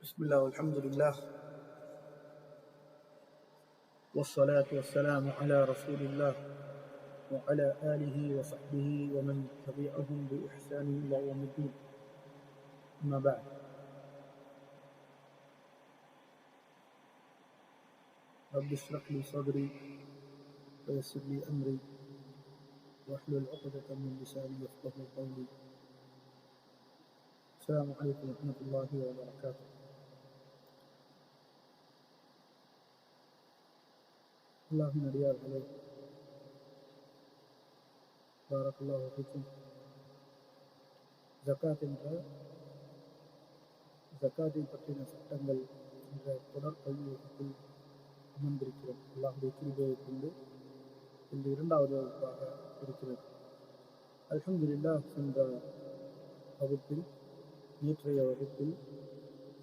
بسم الله والحمد لله والصلاة والسلام على رسول الله وعلى آله وصحبه ومن تبعهم بإحسان إلى يوم الدين. أما بعد، رب اشرح لي صدري ويسر لي أمري واحلل عقدة من لساني يفقهوا قولي. السلام عليكم ورحمة الله وبركاته. அல்லாஹ்வின் அடியார்களே, பாரக்கல்லாஹு ஃபீக்கும். ஜகாத்தை பற்றின சட்டங்கள் என்ற தொடர் கல்வி வகுப்பில் அமர்ந்திருக்கிறோம். அல்லாஹ்வுடைய கிருபையை கொண்டு இந்த இரண்டாவது வகுப்பாக இருக்கிறது. அல்ஹம்துலில்லாஹ், சென்ற வகுப்பில், நேற்றைய வகுப்பில்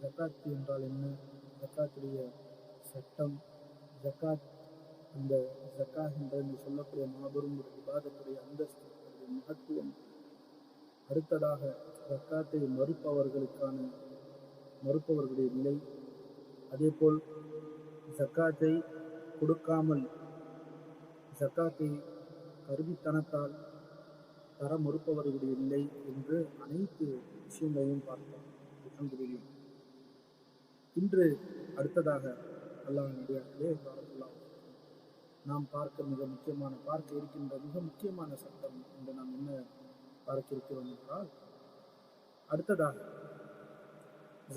ஜகாத் என்றால் என்ன, ஜகாத்துடைய சட்டம், ஜகாத் அந்த ஜகாத் என்று சொல்லக்கூடிய மாபெரும் ஒரு இபாதத்துடைய அந்தஸ்து, மகத்துவம், அடுத்ததாக ஜகாத்தை மறுப்பவர்களுடைய நிலை, அதேபோல் ஜகாத்தை கொடுக்காமல் ஜகாத்தை கருவித்தனத்தால் தர மறுப்பவர்களுடைய நிலை என்று அனைத்து விஷயங்களையும் பார்த்தோம். அல்ஹம்துலில்லாஹ். இன்று அடுத்ததாக அல்லாஹ்வுடைய நாம் பார்க்க இருக்கின்ற மிக முக்கியமான சட்டம் என்று நாம் என்ன பார்க்க இருக்கிறோம் என்றால், அடுத்ததாக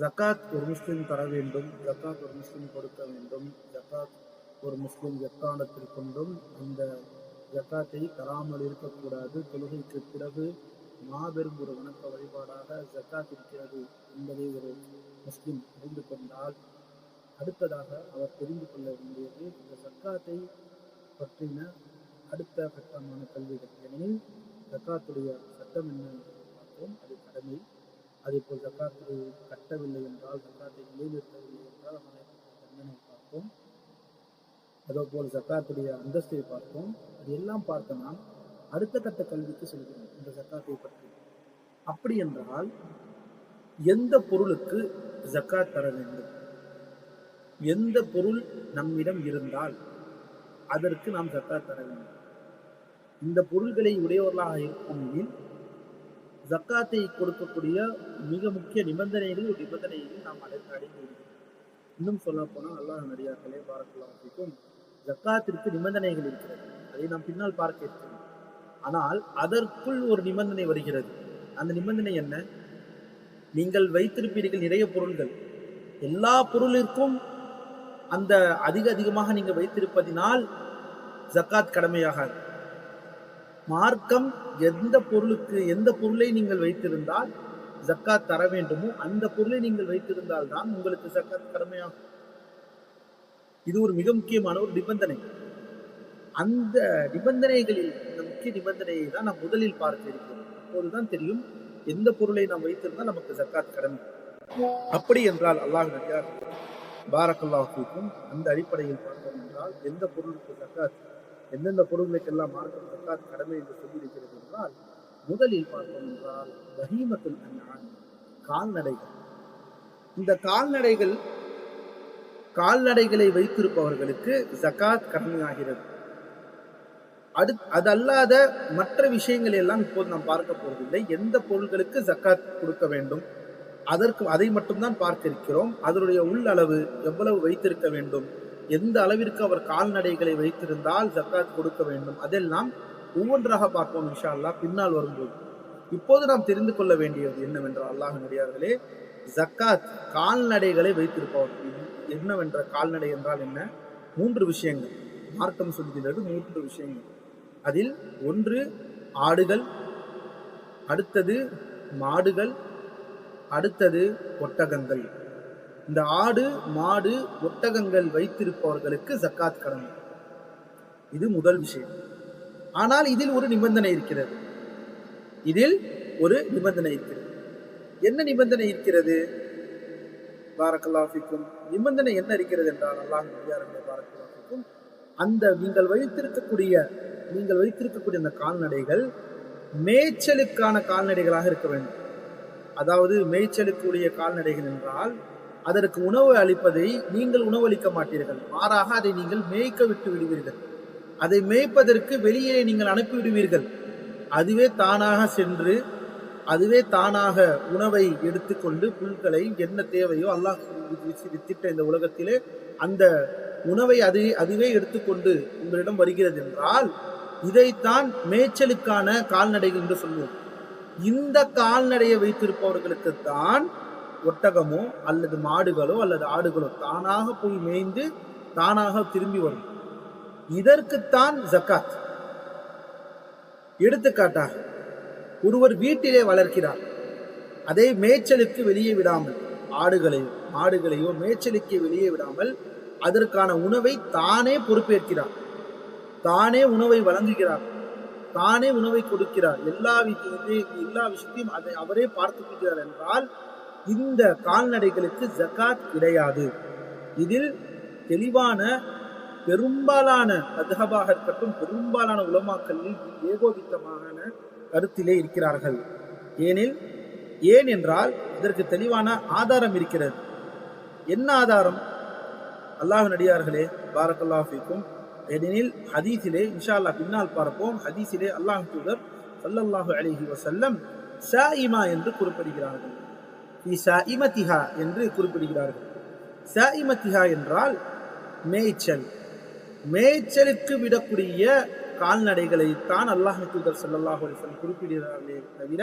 ஜகாத் ஒரு முஸ்லிம் தர வேண்டும், ஜகாத் ஒரு முஸ்லிம் கொடுக்க வேண்டும், ஜகாத் ஒரு முஸ்லிம் எக்காலத்தில் கொண்டும் அந்த ஜகாத்தை தராமல் இருக்கக்கூடாது. தொழுகைக்கு பிறகு மாபெரும் ஒரு வணக்க வழிபாடாக ஜகாத் இருக்கிறது என்பதை ஒரு முஸ்லிம் தெரிந்து கொண்டால், அடுத்ததாக அவர் தெரிந்து கொள்ள வேண்டியது இந்த ஜகாத்தை பற்றின அடுத்த கட்டமான கல்விகள். ஏனெனில் ஜகாத்துடைய சட்டம் என்ன என்று பார்ப்போம், அது கடமை. அதேபோல் ஜகாத்தை கட்டவில்லை என்றால், ஜகாத்தை நிலைநிறுத்தவில்லை என்றால் அவனை தண்டனை பார்ப்போம். அதேபோல் ஜகாத்துடைய அந்தஸ்தை பார்ப்போம். அது எல்லாம் பார்த்த நாம் அடுத்த கட்ட கல்விக்கு செல்கிறோம் இந்த ஜகாத்தை பற்றி. அப்படி என்றால் எந்த பொருளுக்கு ஜகாத் தர வேண்டும், எந்த பொருள் நம்மிடம் இருந்தால் அதற்கு நாம் ஜகாத் தர வேண்டும், இந்த பொருள்களை உடையவர்களாக இருக்கும் எனில் ஜகாத்தை கொடுக்கக்கூடிய மிக முக்கிய நிபந்தனைகளில் நாம் அடைந்து. இன்னும் சொல்ல போனால், அல்லாஹ் நடிகார்களே, பாரக்கல்லாஹு ஃபீக்கும், ஜகாத்திற்கு நிபந்தனைகள் இருக்கிறது. அதை நாம் பின்னால் பார்க்க இருக்கிறோம். ஆனால் அதற்குள் ஒரு நிபந்தனை வருகிறது. அந்த நிபந்தனை என்ன? நீங்கள் வைத்திருப்பீர்கள் நிறைய பொருள்கள், எல்லா பொருளிற்கும் அந்த அதிகமாக நீங்கள் வைத்திருப்பதினால் ஜகாத் கடமையாகாது. மார்க்கம் எந்த பொருளை நீங்கள் வைத்திருந்தால் ஜகாத் தர வேண்டுமோ அந்த பொருளை நீங்கள் வைத்திருந்தால் தான் உங்களுக்கு ஜகாத் கடமையாகும். இது ஒரு மிக முக்கியமான ஒரு நிபந்தனை. அந்த நிபந்தனைகளில் இந்த முக்கிய நிபந்தனையை தான் நாம் முதலில் பார்க்க இருக்கிறோம். அப்போதுதான் தெரியும் எந்த பொருளை நாம் வைத்திருந்தால் நமக்கு ஜகாத் கடமை. அப்படி என்றால் அல்லாஹ் நடிகார் பாரக்கல்லாஹு ஃபீக்கும், அந்த அடிப்படையில் பார்த்தோம் என்றால் எந்த பொருளுக்கு ஜகாத், எந்தெந்த பொருளுக்கெல்லாம் மார்க்கம் ஜகாத் கடமை என்று சொல்லியிருக்கிறது என்றால், முதலில் பார்த்தோம் என்றால் பஹீமத்துல் அன்ஆம், கால்நடைகள். இந்த கால்நடைகளை வைத்திருப்பவர்களுக்கு ஜகாத் கடமையாகிறது. அதல்லாத மற்ற விஷயங்களை எல்லாம் இப்போது நாம் பார்க்க போவதில்லை. எந்த பொருள்களுக்கு ஜகாத் கொடுக்க வேண்டும் அதை மட்டும்தான் பார்க்க இருக்கிறோம். அதனுடைய உள்ளளவு எவ்வளவு வைத்திருக்க வேண்டும், எந்த அளவிற்கு அவர் கால்நடைகளை வைத்திருந்தால் ஜகாத் கொடுக்க வேண்டும், அதெல்லாம் ஒவ்வொன்றாக பார்ப்போம் இன்ஷா அல்லாஹ் பின்னால் வரும்போது. இப்போது நாம் தெரிந்து கொள்ள வேண்டியது என்னவென்றால், அல்லாஹ் நடிகார்களே, ஜகாத் கால்நடைகளை வைத்திருப்பவர்கள் என்னவென்ற, கால்நடை என்றால் என்ன? 3 விஷயங்கள் மார்க்கம் சொல்கிறது. 3 விஷயங்கள். அதில் ஒன்று ஆடுகள், அடுத்தது மாடுகள், அடுத்தது ஒட்டகங்கள். இந்த ஆடு, மாடு, ஒட்டகங்கள் வைத்திருப்பவர்களுக்கு ஜகாத் கடமை. இது முதல் விஷயம். ஆனால் இதில் ஒரு நிபந்தனை இருக்கிறது. என்ன நிபந்தனை இருக்கிறது? பாரக்கல்லாஹு ஃபீக்கும். நிபந்தனை என்ன இருக்கிறது என்றால், அல்லாஹ் நடிகார்களே, பாரக்கல்லாஹு ஃபீக்கும், அந்த நீங்கள் வைத்திருக்கக்கூடிய அந்த கால்நடைகள் மேய்ச்சலுக்கான கால்நடைகளாக இருக்க வேண்டும். அதாவது மேய்ச்சலுக்குரிய கால்நடைகள் என்றால் அதற்கு உணவு அளிப்பதை நீங்கள் உணவளிக்க மாட்டீர்கள், மாறாக அதை நீங்கள் மேய்க்க விட்டு விடுவீர்கள். அதை மேய்ப்பதற்கு வெளியே நீங்கள் அனுப்பிவிடுவீர்கள். அதுவே தானாக சென்று அதுவே தானாக உணவை எடுத்துக்கொண்டு புல்களை என்ன தேவையோ அல்லாஹ் வித்திட்ட இந்த உலகத்திலே அந்த உணவை அதுவே எடுத்துக்கொண்டு உங்களிடம் வருகிறது என்றால் இதைத்தான் மேய்ச்சலுக்கான கால்நடைகள் என்று சொல்லுவோம். இந்த கால்நடையை வைத்திருப்பவர்களுக்கு தான் ஒட்டகமோ அல்லது மாடுகளோ அல்லது ஆடுகளோ தானாக போய் மேய்ந்து தானாக திரும்பி வரும். இதற்குத்தான் ஜக்காத். எடுத்துக்காட்டாக ஒருவர் வீட்டிலே வளர்க்கிறார், அதை மேய்ச்சலுக்கு வெளியே விடாமல், ஆடுகளையோ மேய்ச்சலுக்கு வெளியே விடாமல் அதற்கான உணவை தானே பொறுப்பேற்கிறார், தானே உணவை வழங்குகிறார், தானே உணவை கொடுக்கிறார், எல்லா விஷயத்தையும் அதை அவரே பார்த்துக் கொள்கிறார் என்றால் இந்த கால்நடைகளுக்கு ஜக்காத் கிடையாது. இதில் தெளிவான பெரும்பாலான மத்ஹபாக இருக்கட்டும் பெரும்பாலான உலமாக்களில் ஏகோபித்தமான கருத்திலே இருக்கிறார்கள். ஏன் என்றால் இதற்கு தெளிவான ஆதாரம் இருக்கிறது. என்ன ஆதாரம்? அல்லாஹ்வின் அடியார்களே, பாரக்கல்லாஹு ஃபீக்கும். ஏனெனில் ஹதீஸிலே இன்ஷா அல்லாஹ் பின்னால் பார்ப்போம், ஹதீஸிலே அல்லாஹ்வின் தூதர் ஸல்லல்லாஹு அலைஹி வஸல்லம் ஸாயிமா என்று குறிப்பிடுகிறார்கள். ஃபீ ஸாயிமத்திஹா என்று குறிப்பிடுகிறார்கள். ஸாயிமத்திஹா என்றால் மேய்ச்சல், மேய்ச்சலுக்கு விடக்கூடிய கால்நடைகளைத்தான் அல்லாஹ்வின் தூதர் ஸல்லல்லாஹு அலைஹி வஸல்லம் குறிப்பிடுகிறார்களே தவிர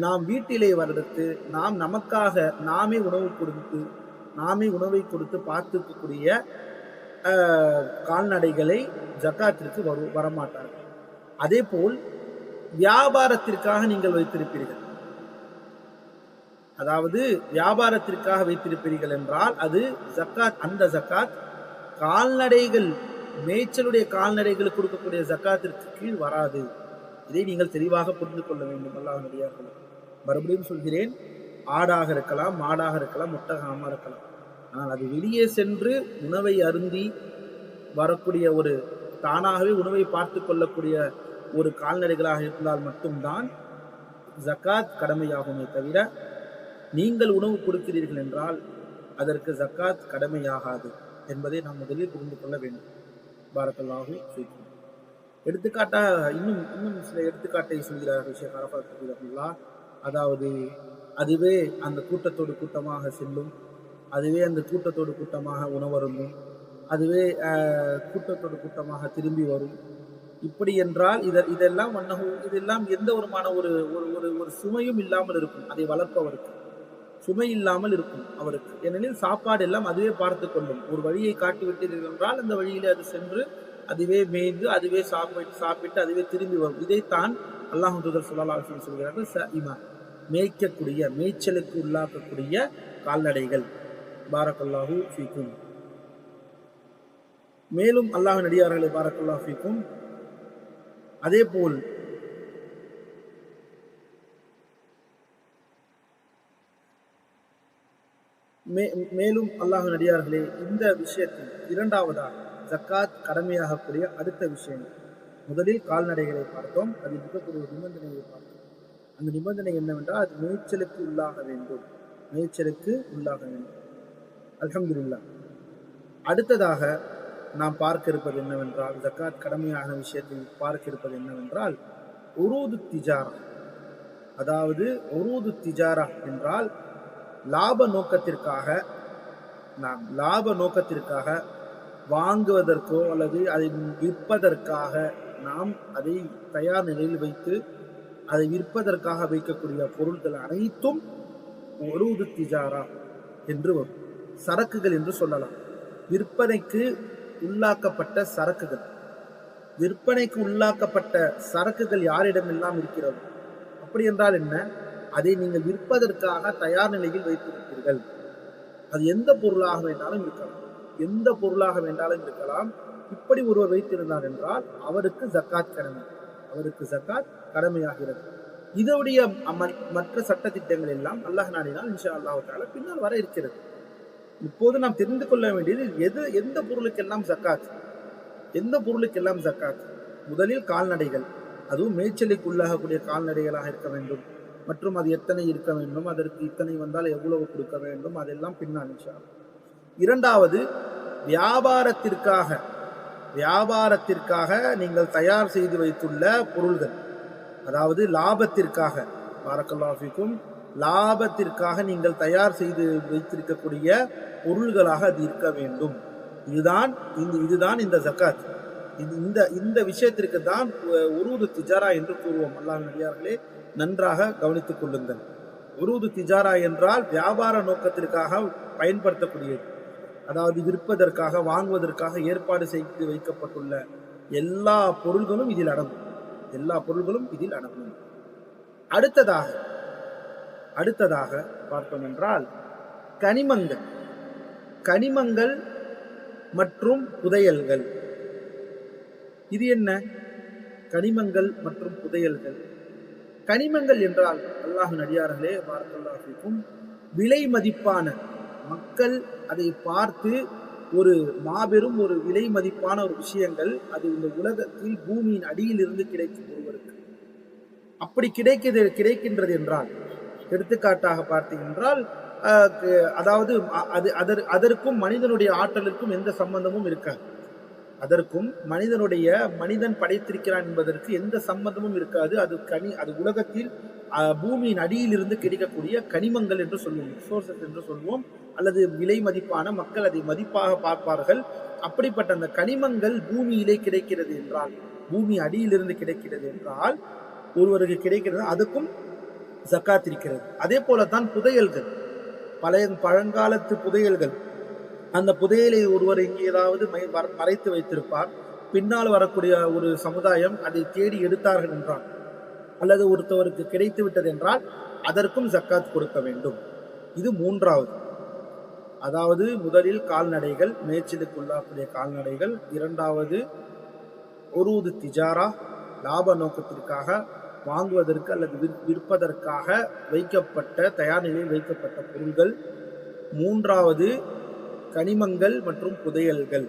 நாம் வீட்டிலே வளர்த்து நாம் நமக்காக நாமே உணவை கொடுத்து பார்த்துக்கக்கூடிய கால்நடைகளை ஜக்காத்திற்கு வரமாட்டார்கள். அதே போல் வியாபாரத்திற்காக நீங்கள் வைத்திருப்பீர்கள், அதாவது வியாபாரத்திற்காக வைத்திருப்பீர்கள் என்றால் அது ஜக்காத். அந்த ஜக்காத் கால்நடைகள் மேய்ச்சலுடைய கால்நடைகளுக்கு கொடுக்கக்கூடிய ஜக்காத்திற்கு கீழ் வராது. இதை நீங்கள் தெளிவாக புரிந்து கொள்ள வேண்டும். அல்லாஹ்வின் அடியார்களே, மறுபடியும் சொல்கிறேன், ஆடாக இருக்கலாம், மாடாக இருக்கலாம், ஒட்டகமாக இருக்கலாம். ஆனால் அது வெளியே சென்று உணவை அருந்தி வரக்கூடிய ஒரு தானாகவே உணவை பார்த்து கொள்ளக்கூடிய ஒரு கால்நடைகளாக இருந்தால் மட்டும்தான் ஜக்காத் கடமையாகுமே தவிர நீங்கள் உணவு கொடுக்கிறீர்கள் என்றால் அதற்கு ஜக்காத் கடமையாகாது என்பதை நாம் முதலில் புரிந்து கொள்ள வேண்டும். பாரக்கல்லாஹு ஃபீக்கும். எடுத்துக்காட்டாக இன்னும் சில எடுத்துக்காட்டை சொல்கிறார்கள் ஷேக் அரஃபாத் ரஹ்மத்துல்லாஹ். அதாவது அதுவே அந்த கூட்டத்தோடு கூட்டமாக செல்லும், அதுவே அந்த கூட்டத்தோடு கூட்டமாக உணவருந்தும், அதுவே கூட்டத்தோடு கூட்டமாக திரும்பி வரும். இப்படி என்றால் இதெல்லாம் எந்த ஒருமான ஒரு சுமையும் இல்லாமல் இருக்கும். அதை வளர்ப்பவருக்கு சுமை இல்லாமல் இருக்கும் அவருக்கு. ஏனெனில் சாப்பாடு எல்லாம் அதுவே பார்த்து கொள்ளும். ஒரு வழியை காட்டிவிட்டீர்கள் என்றால் அந்த வழியிலே அது சென்று அதுவே மேய்ந்து அதுவே சாப்பிட்டு அதுவே திரும்பி வரும். இதைத்தான் அல்லாஹ்வின் தூதர் ஸல்லல்லாஹு அலைஹி வஸல்லம் சொல்கிறார்கள், ஸாயிமா, மேய்க்கக்கூடிய மேய்ச்சலுக்கு உள்ளாக்கக்கூடிய கால்நடைகள். பாரக்கல்லாஹு ஃபீக்கும். மேலும் அல்லாஹ்வின் அடியார்களே, பாரக்கல்லாஹு ஃபீக்கும், அதே போல் மேலும் அல்லாஹ்வின் அடியார்களே, இந்த விஷயத்தில் இரண்டாவதாக ஜக்காத் கடமையாகக்கூடிய அடுத்த விஷயங்கள், முதலில் கால்நடைகளை பார்த்தோம், அதில் இருக்கக்கூடிய நிபந்தனையை பார்த்தோம். அந்த நிபந்தனை என்னவென்றால் அது மேய்ச்சலுக்கு உள்ளாக வேண்டும். அல்ஹம்துலில்லாஹ். அடுத்ததாக நாம் பார்க்க இருப்பது என்னவென்றால், ஜக்காத் கடமையான விஷயத்தில் பார்க்க இருப்பது என்னவென்றால் உரூது திஜாரா. அதாவது உரூது திஜாரா என்றால் லாப நோக்கத்திற்காக வாங்குவதற்கோ அல்லது அதை விற்பதற்காக நாம் அதை தயார் நிலையில் வைத்து அதை விற்பதற்காக வைக்கக்கூடிய பொருட்கள் அனைத்தும் உரூது திஜாரா என்று வரும். சரக்குகள் என்று சொல்லலாம். விற்பனைக்கு உள்ளாக்கப்பட்ட சரக்குகள் யாரிடமெல்லாம் இருக்கிறது? அப்படி என்றால் என்ன? அதை நீங்கள் விற்பதற்காக தயார் நிலையில் வைத்திருப்பீர்கள். அது எந்த பொருளாக வேண்டாலும் இருக்கலாம். இப்படி ஒருவர் வைத்திருந்தார் என்றால் அவருக்கு ஜக்காத் கடமையாகிறது. இதோடைய மற்ற சட்ட திட்டங்கள் எல்லாம் அல்லாஹ் நாடினால் இன்ஷா அல்லாஹ் தஆலா பின்னால் வர இருக்கிறது. இப்போது நாம் தெரிந்து கொள்ள வேண்டியது எந்த பொருளுக்கெல்லாம் ஜக்காத். முதலில் கால்நடைகள், அதுவும் மேய்ச்சலுக்கு உள்ளாகக்கூடிய கால்நடைகளாக இருக்க வேண்டும். மற்றும் அது எத்தனை இருக்க வேண்டும், அதற்கு இத்தனை வந்தால் எவ்வளவு கொடுக்க வேண்டும், அதெல்லாம் பின்னால் இன்ஷா அல்லாஹ். இரண்டாவது, வியாபாரத்திற்காக நீங்கள் தயார் செய்து வைத்துள்ள பொருள்கள், அதாவது லாபத்திற்காக, பாரக்கல்லாஹு ஃபீக்கும், லாபத்திற்காக நீங்கள் தயார் செய்து வைத்திருக்கக்கூடிய பொருள்களாக அது இருக்க வேண்டும். இதுதான் இந்த ஜக்காத். இந்த விஷயத்திற்கு தான் உருது திஜாரா என்று கூறுவோம். அல்லாஹ்வின் அடியார்களே, நன்றாக கவனித்துக் கொள்ளுங்கள். உருது திஜாரா என்றால் வியாபார நோக்கத்திற்காக பயன்படுத்தக்கூடியது, அதாவது விற்பதற்காக, வாங்குவதற்காக ஏற்பாடு செய்து வைக்கப்பட்டுள்ள எல்லா பொருள்களும் இதில் அடங்கும். அடுத்ததாக பார்த்தோம் என்றால் கனிமங்கள் மற்றும் புதையல்கள். இது என்ன? கனிமங்கள் மற்றும் புதையல்கள். கனிமங்கள் என்றால் அல்லாஹ்வின் அடியார்களே, பாரக்கல்லாஹு ஃபீக்கும், விலை மதிப்பான, மக்கள் அதை பார்த்து ஒரு மாபெரும் ஒரு விலை மதிப்பான ஒரு விஷயங்கள், அது இந்த உலகத்தில் பூமியின் அடியில் இருந்து கிடைக்கும் ஒருவருக்கு. அப்படி கிடைக்கின்றது என்றால், எடுத்துக்காட்டாக பார்த்தீங்கன்றால், அதாவது அதற்கும் மனிதனுடைய ஆற்றலுக்கும் எந்த சம்பந்தமும் இருக்காது. அதற்கும் மனிதன் படைத்திருக்கிறான் என்பதற்கு எந்த சம்பந்தமும் இருக்காது. அது உலகத்தில் பூமியின் அடியில் இருந்து கிடைக்கக்கூடிய கனிமங்கள் என்று சொல்லுவோம், ரிசோர்சஸ் என்று சொல்வோம், அல்லது விலை மதிப்பான, மக்கள் அதை மதிப்பாக பார்ப்பார்கள். அப்படிப்பட்ட அந்த கனிமங்கள் பூமியிலே கிடைக்கிறது என்றால், பூமி அடியிலிருந்து கிடைக்கிறது என்றால், ஒருவருக்கு கிடைக்கிறது, அதுக்கும் ஜக்காத் இருக்கிறது. அதே போலத்தான் புதையல்கள், பழங்காலத்து புதையல்கள். அந்த புதையலை ஒருவர் இங்கே ஏதாவது மறைத்து வைத்திருப்பார். பின்னால் வரக்கூடிய ஒரு சமுதாயம் அதை தேடி எடுத்தார்கள் என்றால், அல்லது ஒருத்தவருக்கு கிடைத்து விட்டது என்றால், அதற்கும் ஜக்காத் கொடுக்க வேண்டும். இது மூன்றாவது. அதாவது முதலில் கால்நடைகள், மேய்ச்சலுக்குள்ளாக்கூடிய கால்நடைகள். இரண்டாவது உருது திஜாரா, லாப நோக்கத்திற்காக வாங்குவதற்கு அல்லது விற்பதற்காக தயார் நிலையில் வைக்கப்பட்ட பொருள்கள். மூன்றாவது கனிமங்கள் மற்றும் புதையல்கள்,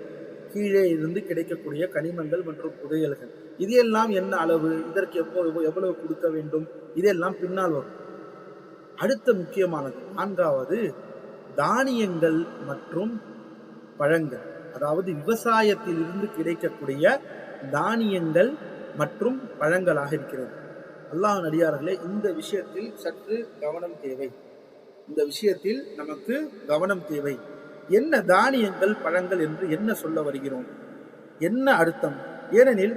கீழே இருந்து கிடைக்கக்கூடிய கனிமங்கள் மற்றும் புதையல்கள். இதெல்லாம் என்ன அளவு, இதற்கு எவ்வளவு கொடுக்க வேண்டும், இதெல்லாம் பின்னால் வரும். அடுத்த முக்கியமானது நான்காவது, தானியங்கள் மற்றும் பழங்கள், அதாவது விவசாயத்தில் இருந்து கிடைக்கக்கூடிய தானியங்கள் மற்றும் பழங்களாக இருக்கிறது. அல்லாஹ்வின் அடியார்களே, இந்த விஷயத்தில் சற்று கவனம் தேவை. நமக்கு கவனம் தேவை. என்ன தானியங்கள், பழங்கள் என்று என்ன சொல்ல வருகிறோம், என்ன அர்த்தம்? ஏனெனில்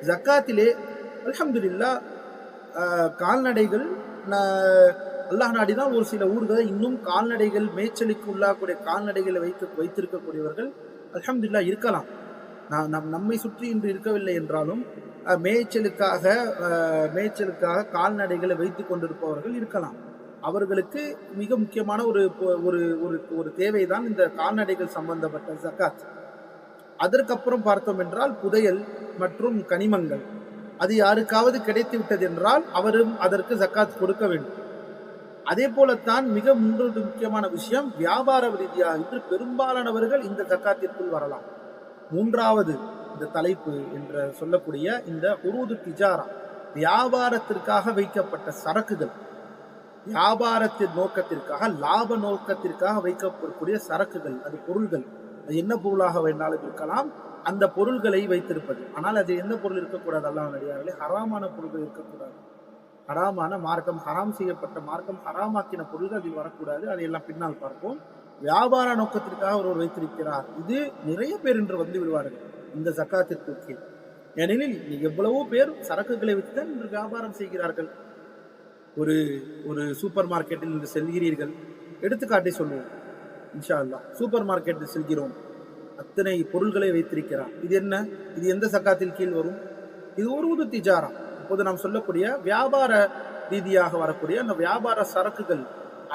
ஜக்காத்திலே அல்ஹம்துலில்லாஹ் கால்நடைகள், அல்லாஹ் நாடிதான் ஒரு சில ஊர்களை இன்னும் கால்நடைகள், மேய்ச்சலுக்கு உள்ளாக்கூடிய கால்நடைகளை வைத்திருக்கக்கூடியவர்கள் அல்ஹம்துலில்லாஹ் இருக்கலாம். நம்மை சுற்றி இன்று இருக்கவில்லை என்றாலும் மேய்ச்சலுக்காக கால்நடைகளை வைத்துக் கொண்டிருப்பவர்கள் இருக்கலாம். அவர்களுக்கு மிக முக்கியமான ஒரு தேவைதான் இந்த கால்நடைகள் சம்பந்தப்பட்ட ஜக்காத். அதற்கப்புறம் பார்த்தோம் என்றால் புதையல் மற்றும் கனிமங்கள், அது யாருக்காவது கிடைத்து விட்டது என்றால் அவரும் அதற்கு ஜக்காத் கொடுக்க வேண்டும். அதே போலத்தான் மிக முக்கியமான விஷயம், வியாபார ரீதியாக இன்று பெரும்பாலானவர்கள் இந்த ஜக்காத்திற்குள் வரலாம். மூன்றாவது இந்த தலைப்பு என்று சொல்லக்கூடிய இந்த உருது திஜாரா, வியாபாரத்திற்காக வைக்கப்பட்ட சரக்குகள், வியாபாரத்தின் நோக்கத்திற்காக, லாப நோக்கத்திற்காக வைக்கப்படக்கூடிய சரக்குகள், அது பொருள்கள், அது என்ன பொருளாக வேண்டாலும் இருக்கலாம். அந்த பொருள்களை வைத்திருப்பது, ஆனால் அது எந்த பொருள் இருக்கக்கூடாது, அல்லாஹ் நடிகார்களே, ஹராமான பொருள்கள் இருக்கக்கூடாது. ஹராமான மார்க்கம், ஹராம் செய்யப்பட்ட மார்க்கம் ஹராமாக்கின பொருள்கள் அதில் வரக்கூடாது. அதையெல்லாம் பின்னால் பார்ப்போம். வியாபார நோக்கத்திற்காக ஒருவர் வைத்திருக்கிறார், இது நிறைய பேர் என்று வந்து விடுவார்கள் இந்த ஜக்காத்திற்கு கீழ். ஏனெனில் எவ்வளவோ பேர் சரக்குகளை வைத்துதான் இன்று வியாபாரம் செய்கிறார்கள். ஒரு சூப்பர் மார்க்கெட்டில் இன்று செல்கிறீர்கள், எடுத்துக்காட்டை சொல்லுவோம் இன்ஷா அல்லாஹ். சூப்பர் மார்க்கெட்டில் செல்கிறோம், அத்தனை பொருள்களை வைத்திருக்கிறார். இது என்ன? இது எந்த ஜக்காத்தில் கீழ் வரும்? இது உருது திஜாரா. இப்போது நாம் சொல்லக்கூடிய வியாபார ரீதியாக வரக்கூடிய அந்த வியாபார சரக்குகள்,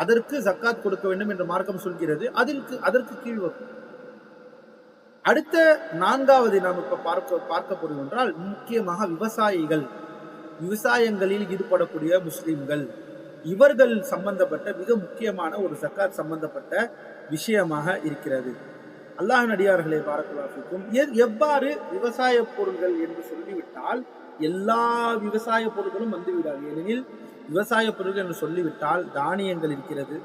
அதற்கு ஜக்காத் கொடுக்க வேண்டும் என்று மார்க்கம் சொல்கிறது. அதற்கு கீழ் வரும். அடுத்த நான்காவது நாம் இப்ப பார்க்க போறோம் என்றால், முக்கியமாக விவசாயங்களில் ஈடுபடக்கூடிய முஸ்லிம்கள், இவர்கள் சம்பந்தப்பட்ட மிக முக்கியமான ஒரு ஜக்காத் சம்பந்தப்பட்ட விஷயமாக இருக்கிறது. அல்லாஹ்வின் அடியார்களே, பாரக்கல்லாஹு ஃபீக்கும், எவ்வாறு விவசாய பொருள்கள் என்று சொல்லிவிட்டால் எல்லா விவசாய பொருட்களும் வந்துவிடாது. ஏனெனில் விவசாய பொருட்கள் என்று சொல்லிவிட்டால் தானியங்கள் இருக்கிறது,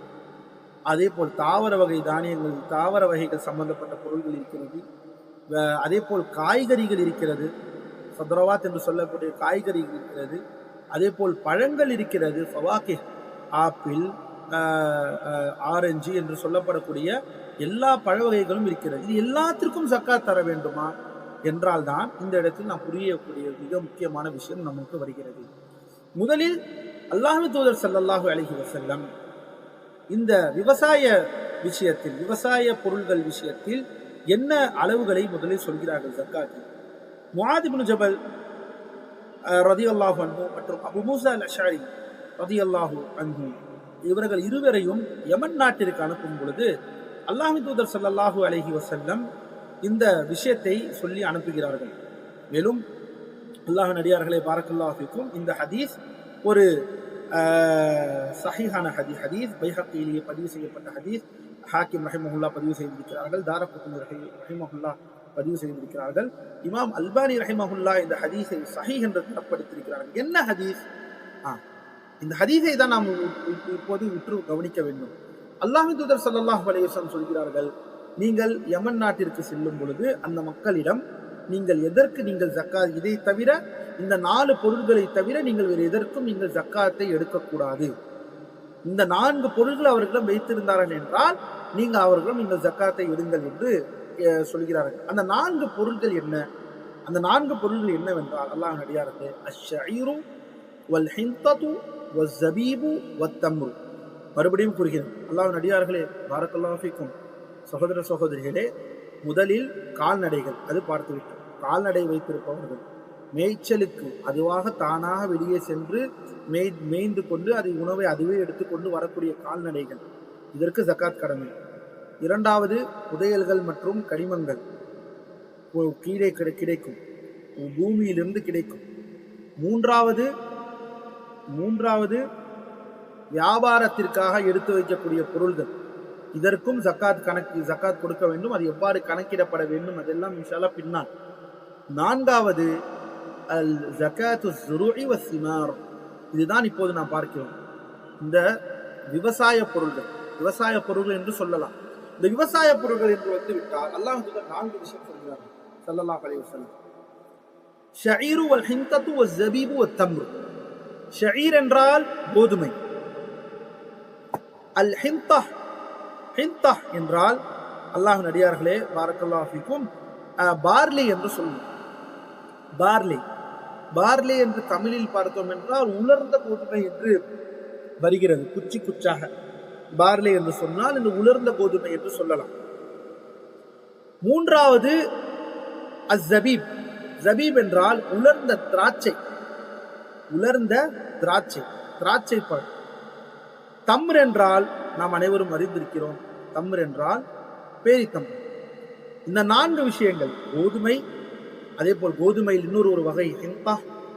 அதே போல் தாவர வகை தானியங்கள், தாவர வகைகள் சம்பந்தப்பட்ட பொருள்கள் இருக்கிறது, அதே போல் காய்கறிகள் இருக்கிறது, சத்ரவாத் என்று சொல்லக்கூடிய காய்கறிகள் இருக்கிறது, அதே போல் பழங்கள் இருக்கிறது, ஃபவாக்கி ஆப்பிள், ஆரஞ்சு என்று சொல்லப்படக்கூடிய எல்லா பழ வகைகளும் இருக்கிறது. இது எல்லாத்திற்கும் ஜக்காத் தர வேண்டுமா என்றால் தான் இந்த இடத்தில் நாம் புரியக்கூடிய மிக முக்கியமான விஷயம் நமக்கு வருகிறது. முதலில் அல்லாஹ்வின் தூதர் ஸல்லல்லாஹு அலைஹி வஸல்லம் இந்த விவசாய விஷயத்தில், விவசாய பொருள்கள் விஷயத்தில் என்ன அளவுகளை முதலில் சொல்கிறார்கள் ஜக்காத்தில். முஆத் இப்னு ஜபல் ரலியல்லாஹு அன்ஹு மற்றும் அபூ மூஸா அல்-அஷ்அரி ரலியல்லாஹு அன்ஹு இவர்கள் இருவரையும் யமன் நாட்டிற்கு அனுப்பும் பொழுது அல்லாஹ்வின் தூதர் ஸல்லல்லாஹு அலைஹி வஸல்லம் இந்த விஷயத்தை சொல்லி அனுப்புகிறார்கள். மேலும் அல்லாஹ்வின் அடியார்களே பாரக்கல்லாஹு ஃபீக்கும், இந்த ஹதீஸ் ஒரு சஹீஹான ஹதீஸ், பைஹக்கியிலேயே பதிவு செய்யப்பட்ட ஹதீஸ், ஹாக்கிம் ரஹிமஹுல்லா பதிவு செய்திருக்கிறார்கள், தாரகுத்னி ரஹிமஹுல்லா பதிவு செய்திருக்கிறார்கள், இமாம் அல்பானி ரஹிமஹுல்லா இந்த ஹதீஸை சஹீஹ் என்று தரப்படுத்தியிருக்கிறார்கள். என்ன ஹதீஸ்? இந்த ஹதீஸை தான் நாம் இப்போது உற்று கவனிக்க வேண்டும். அல்லாஹ்வின் தூதர் ஸல்லல்லாஹு அலைஹி வஸல்லம் சொல்கிறார்கள், நீங்கள் யமன் நாட்டிற்கு செல்லும் பொழுது அந்த மக்களிடம் நீங்கள் எதற்கு நீங்கள் ஜக்காத், இதை தவிர இந்த 4 பொருள்களை தவிர நீங்கள் வேறு எதற்கும் நீங்கள் ஜக்காத்தை எடுக்கக்கூடாது. இந்த 4 பொருள்கள் அவர்களிடம் வைத்திருந்தார்கள் என்றால் நீங்கள் அவர்களிடம் நீங்கள் ஜக்காத்தை எடுங்கள் என்று சொல்கிறார்கள். அந்த 4 பொருள்கள் என்ன? அந்த 4 பொருள்கள் என்னவென்றால் அல்லாஹ்வின் அடியார்களே, அஷ்ஷஈரு வல் ஹிந்தது வஸ்ஸபீபு வத்தம்ரு. மறுபடியும் கூறுகிறேன் அல்லாஹ்வின் அடியார்களே பாரக்கல்லாஹு ஃபீக்கும், சகோதர சகோதரிகளே, முதலில் கால்நடைகள், அது பார்த்துவிட்டோம். கால்நடை வைத்திருப்பவர்கள் மேய்ச்சலுக்கு அதுவாக தானாக வெளியே சென்று மேய்ந்து கொண்டு அதை உணவை அதுவே எடுத்துக்கொண்டு வரக்கூடிய கால்நடைகள், இதற்கு ஜக்காத் கடமை. இரண்டாவது புதையல்கள் மற்றும் கனிமங்கள் கீழே கிடைக்கும், பூமியிலிருந்து கிடைக்கும். மூன்றாவது வியாபாரத்திற்காக எடுத்து வைக்கக்கூடிய பொருள்கள், இதற்கும் ஜக்காத் கொடுக்க வேண்டும். அது எவ்வாறு கணக்கிடப்பட வேண்டும் அதெல்லாம் இன்ஷால்லா பின்னால். 4வது அல் ஜகாத்து ஸுரூஇ வஸ்ஸிமார். இதுதான் இப்போது நாம் பார்க்கிறோம். இந்த விவசாய பொருள்கள் என்று சொல்லலாம். இந்த விவசாய பொருள்கள் என்று வந்து விட்டால் அல்லாஹ் தஆலா 4 விஷயம் சொல்கிறார்கள் ஸல்லல்லாஹு அலைஹி வஸல்லம். ஷஈரு வல் ஹிந்தது வஸ்ஸபீபு வத்தம்ரு. ஷஈர் என்றால் கோதுமை. அல் ஹிந்தா என்றால் அல்லாஹ்வின் அடியார்களே பாரக்கல்லாஹு ஃபீக்கும் பார்லி என்று சொல்லுவோம். பார்லி என்று தமிழில் பார்த்தோம் என்றால் உலர்ந்த கோதுமை என்று வருகிறது, குச்சி குச்சாக. பார்லி என்று சொன்னால் இந்த உலர்ந்த கோதுமை என்று சொல்லலாம். 3வது அஸ்ஸபீப். ஜபீப் என்றால் உலர்ந்த திராட்சை பழம். தம்ர் என்றால் நாம் அனைவரும் அறிந்திருக்கிறோம், தம்ர் என்றால் பேரித்தம்பழம். இந்த 4 விஷயங்கள், கோதுமை, அதே போல் கோதுமையில் இன்னொரு வகை ஹிந்தா,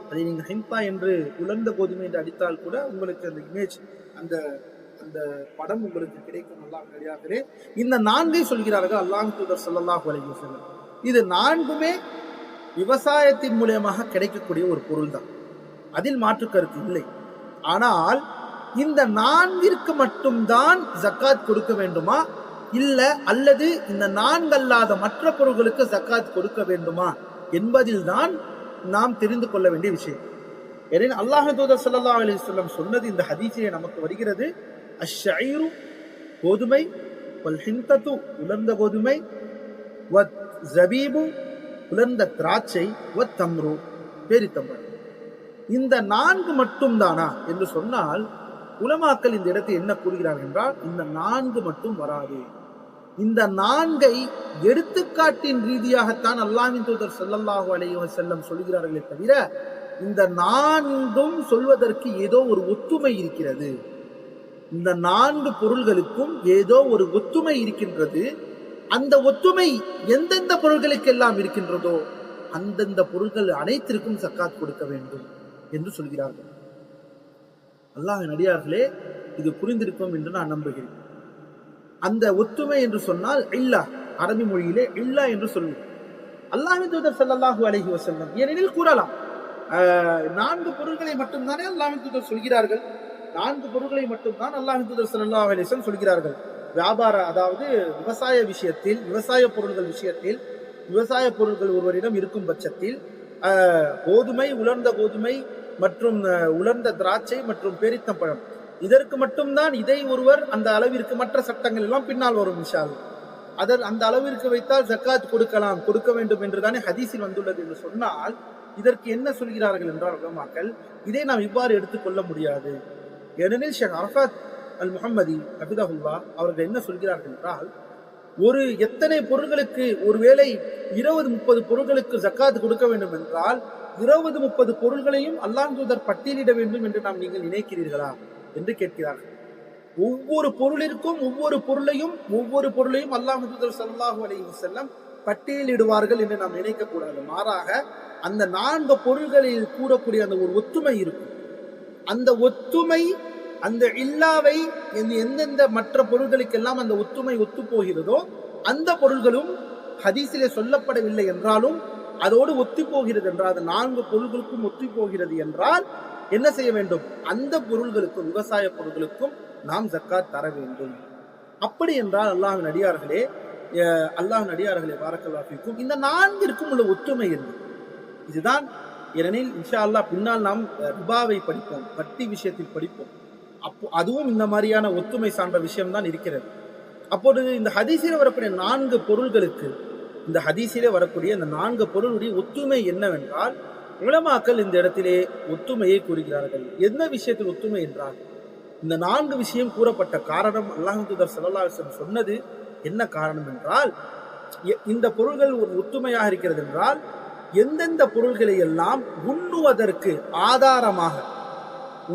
அதை நீங்கள் ஹிந்தா என்று உலர்ந்த கோதுமை என்று அடித்தால் கூட உங்களுக்கு அந்த இமேஜ், அந்த படம் உங்களுக்கு கிடைக்கும். அல்லாஹ்வின் அடியார்களே, இந்த 4ஐ சொல்கிறார்கள் அல்லாஹ்வின் தூதர் ஸல்லல்லாஹு அலைஹி வஸல்லம். இது 4மே விவசாயத்தின் மூலமாக கிடைக்கக்கூடிய ஒரு பொருள் தான், அதில் மாற்று கருத்து இல்லை. ஆனால் இந்த 4ற்கு மட்டும்தான் ஜக்காத் கொடுக்க வேண்டுமா, இல்ல அல்லது இந்த 4 அல்லாத மற்ற பொருள்களுக்கு ஜக்காத் கொடுக்க வேண்டுமா என்பதில் தான் நாம் தெரிந்து கொள்ள வேண்டிய விஷயம். ஏனெனில் அல்லாஹ்வின் தூதர் ஸல்லல்லாஹு அலைஹி வஸல்லம் சொன்னது இந்த ஹதீஸிலே நமக்கு வருகிறது. அஷ்ஷஈரு கோதுமை, வல் ஹிந்தது உலர்ந்த கோதுமை, வத் ஜபீபு உலர்ந்த திராட்சை, வத் தம்ரு பேரித்தம்பழம். இந்த 4 மட்டும்தானா என்று சொன்னால் உலமாக்கள் இந்த இடத்தை என்ன கூறுகிறார்கள் என்றால், இந்த 4 மட்டும் வராது. இந்த 4ஐ எடுத்துக்காட்டின் ரீதியாகத்தான் அல்லாஹ்வின் தூதர் ஸல்லல்லாஹு அலைஹி வஸல்லம் சொல்கிறார்களே தவிர இந்த 4ம் சொல்வதற்கு ஏதோ ஒரு ஒத்துமை இருக்கிறது. இந்த 4 பொருள்களுக்கும் ஏதோ ஒரு ஒத்துமை இருக்கின்றது. அந்த ஒத்துமை எந்தெந்த பொருள்களுக்கெல்லாம் இருக்கின்றதோ அந்தந்த பொருள்கள் அனைத்திற்கும் ஜக்காத் கொடுக்க வேண்டும் என்று சொல்கிறார்கள். அல்லாஹ்வின் அடியார்களே, இது புரிந்திருக்கும் என்று நான் நம்புகிறேன். அந்த ஒத்துமை என்று சொன்னால் இல்லா, அரபி மொழியிலே இல்லா என்று சொல்லுவோம். அல்லாஹ்வின் தூதர் ஸல்லல்லாஹு அலைஹி வஸல்லம் ஏனெனில் கூறலாம், 4 பொருள்களை மட்டும்தானே அல்லாஹ்வின் தூதர் சொல்கிறார்கள். 4 பொருள்களை மட்டும்தான் அல்லாஹ்வின் தூதர் ஸல்லல்லாஹு அலைஹி வஸல்லம் சொல்கிறார்கள். வியாபார, அதாவது விவசாய விஷயத்தில், விவசாய பொருள்கள் விஷயத்தில், விவசாய பொருள்கள் ஒருவரிடம் இருக்கும் பட்சத்தில் கோதுமை, உலர்ந்த கோதுமை மற்றும் உலர்ந்த திராட்சை மற்றும் பேரித்தம்பழம், இதற்கு மட்டும்தான் இதை ஒருவர் அந்த அளவிற்கு, மற்ற சட்டங்கள் எல்லாம் பின்னால் வரும் இன்ஷா அல்லாஹ். அந்த அளவிற்கு வைத்தால் ஜக்காத் கொடுக்கலாம், கொடுக்க வேண்டும் என்றுதானே ஹதீஸில் வந்துள்ளது என்று சொன்னால், இதற்கு என்ன சொல்கிறார்கள் என்றால் உலமாக்கள், இதை நாம் இவ்வாறு எடுத்துக்கொள்ள முடியாது. ஏனெனில் ஷேக் அரஃபாத் அல் முஹம்மதி ஹபிதஹுல்லா அவர்கள் என்ன சொல்கிறார்கள் என்றால், ஒரு எத்தனை பொருள்களுக்கு, ஒருவேளை 20-30 பொருள்களுக்கு ஜக்காத் கொடுக்க வேண்டும் என்றால் 20-30 பொருள்களையும் அல்லாஹ் தூதர் பட்டியலிட வேண்டும் என்று நீங்கள் நினைக்கிறீர்களா என்று கேட்கிறார்கள். ஒவ்வொரு பொருளிற்கும் ஒவ்வொரு பொருளையும் அல்லாஹ் தூதர் ஸல்லல்லாஹு அலைஹி வஸல்லம் பட்டியலிடுவார்கள் என்று நாம் நினைக்க கூடாது. மாறாக அந்த 4 பொருள்களில் கூறக்கூடிய அந்த ஒரு ஒத்துமை இருக்கும். அந்த ஒத்துமை, அந்த இல்லாவை எந்தெந்த மற்ற பொருள்களுக்கெல்லாம் அந்த ஒத்துமை ஒத்து போகிறதோ அந்த பொருள்களும் ஹதீஸிலே சொல்லப்படவில்லை என்றாலும் அதோடு ஒத்தி போகிறது என்றால், அந்த 4 பொருள்களுக்கும் ஒத்தி போகிறது என்றால் என்ன செய்ய வேண்டும்? அந்த பொருள்களுக்கும், விவசாய பொருள்களுக்கும் நாம் ஜக்காத் தர வேண்டும். அப்படி என்றால் அல்லாஹ்வின் அடியார்களே பாரக்கல்லாஹு ஃபீக்கும், இந்த 4ற்கும் உள்ள ஒற்றுமை என்ன? இதுதான். ஏனெனில் இன்ஷா அல்லாஹ் பின்னால் நாம் ரிபாவை படிப்போம், வட்டி விஷயத்தில் படிப்போம். அப்போ அதுவும் இந்த மாதிரியான ஒத்துமை சார்ந்த விஷயம்தான் இருக்கிறது. அப்பொழுது இந்த ஹதீஸிலே வரக்கூடிய 4 பொருள்களுக்கு, இந்த ஹதீஸிலே வரக்கூடிய இந்த 4 பொருளுடைய ஒத்துமை என்னவென்றால், உலமாக்கள் இந்த இடத்திலே ஒத்துமையை கூறுகிறார்கள். என்ன விஷயத்தில் ஒத்துமை என்றால், இந்த 4 விஷயம் கூறப்பட்ட காரணம் அல்லாஹ் தூதர் ஸல்லல்லாஹு அலைஹி வஸல்லம் சொன்னது என்ன காரணம் என்றால், இந்த பொருள்கள் ஒரு ஒத்துமையாக இருக்கிறது என்றால், எந்தெந்த பொருள்களை எல்லாம் உண்ணுவதற்கு ஆதாரமாக,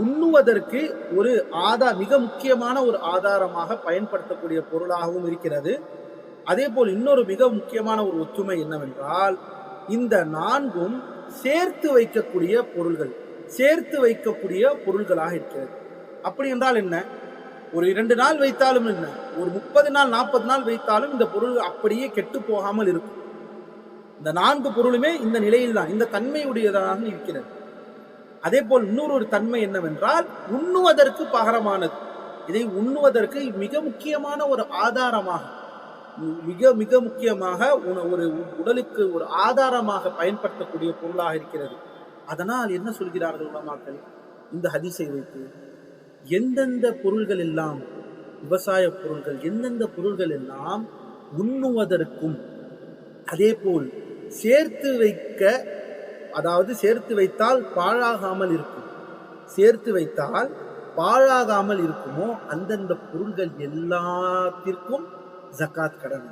உண்ணுவதற்கு ஒரு மிக முக்கியமான ஒரு ஆதாரமாக பயன்படுத்தக்கூடிய பொருளாகவும் இருக்கிறது. அதே போல் இன்னொரு மிக முக்கியமான ஒரு ஒற்றுமை என்னவென்றால், இந்த 4ம் சேர்த்து வைக்கக்கூடிய பொருள்களாக இருக்கிறது. அப்படி என்றால் என்ன? ஒரு 2 நாள் வைத்தாலும் என்ன, ஒரு 30 நாள் 40 நாள் வைத்தாலும் இந்த பொருள் அப்படியே கெட்டு போகாமல் இருக்கும். இந்த 4 பொருளுமே இந்த நிலையில் தான், இந்த தன்மையுடையதாக இருக்கிறது. அதே போல் இன்னொரு ஒரு தன்மை என்னவென்றால், உண்ணுவதற்கு பகரமானது. இதை உண்ணுவதற்கு மிக முக்கியமான ஒரு ஆதாரமாக, மிக முக்கியமாக ஒரு உடலுக்கு ஒரு ஆதாரமாக பயன்படுத்தக்கூடிய பொருளாக இருக்கிறது. அதனால் என்ன சொல்கிறார்கள் உலமாக்கள்? இந்த ஹதீஸை வைத்து எந்தெந்த பொருள்கள் எல்லாம், விவசாய பொருள்கள், எந்தெந்த பொருள்கள் எல்லாம் உண்ணுவதற்கும், அதே போல் சேர்த்து வைக்க, அதாவது சேர்த்து வைத்தால் பாழாகாமல் இருக்கும், இருக்குமோ அந்தந்த பொருள்கள் எல்லாத்திற்கும் ஜக்காத் கடமை.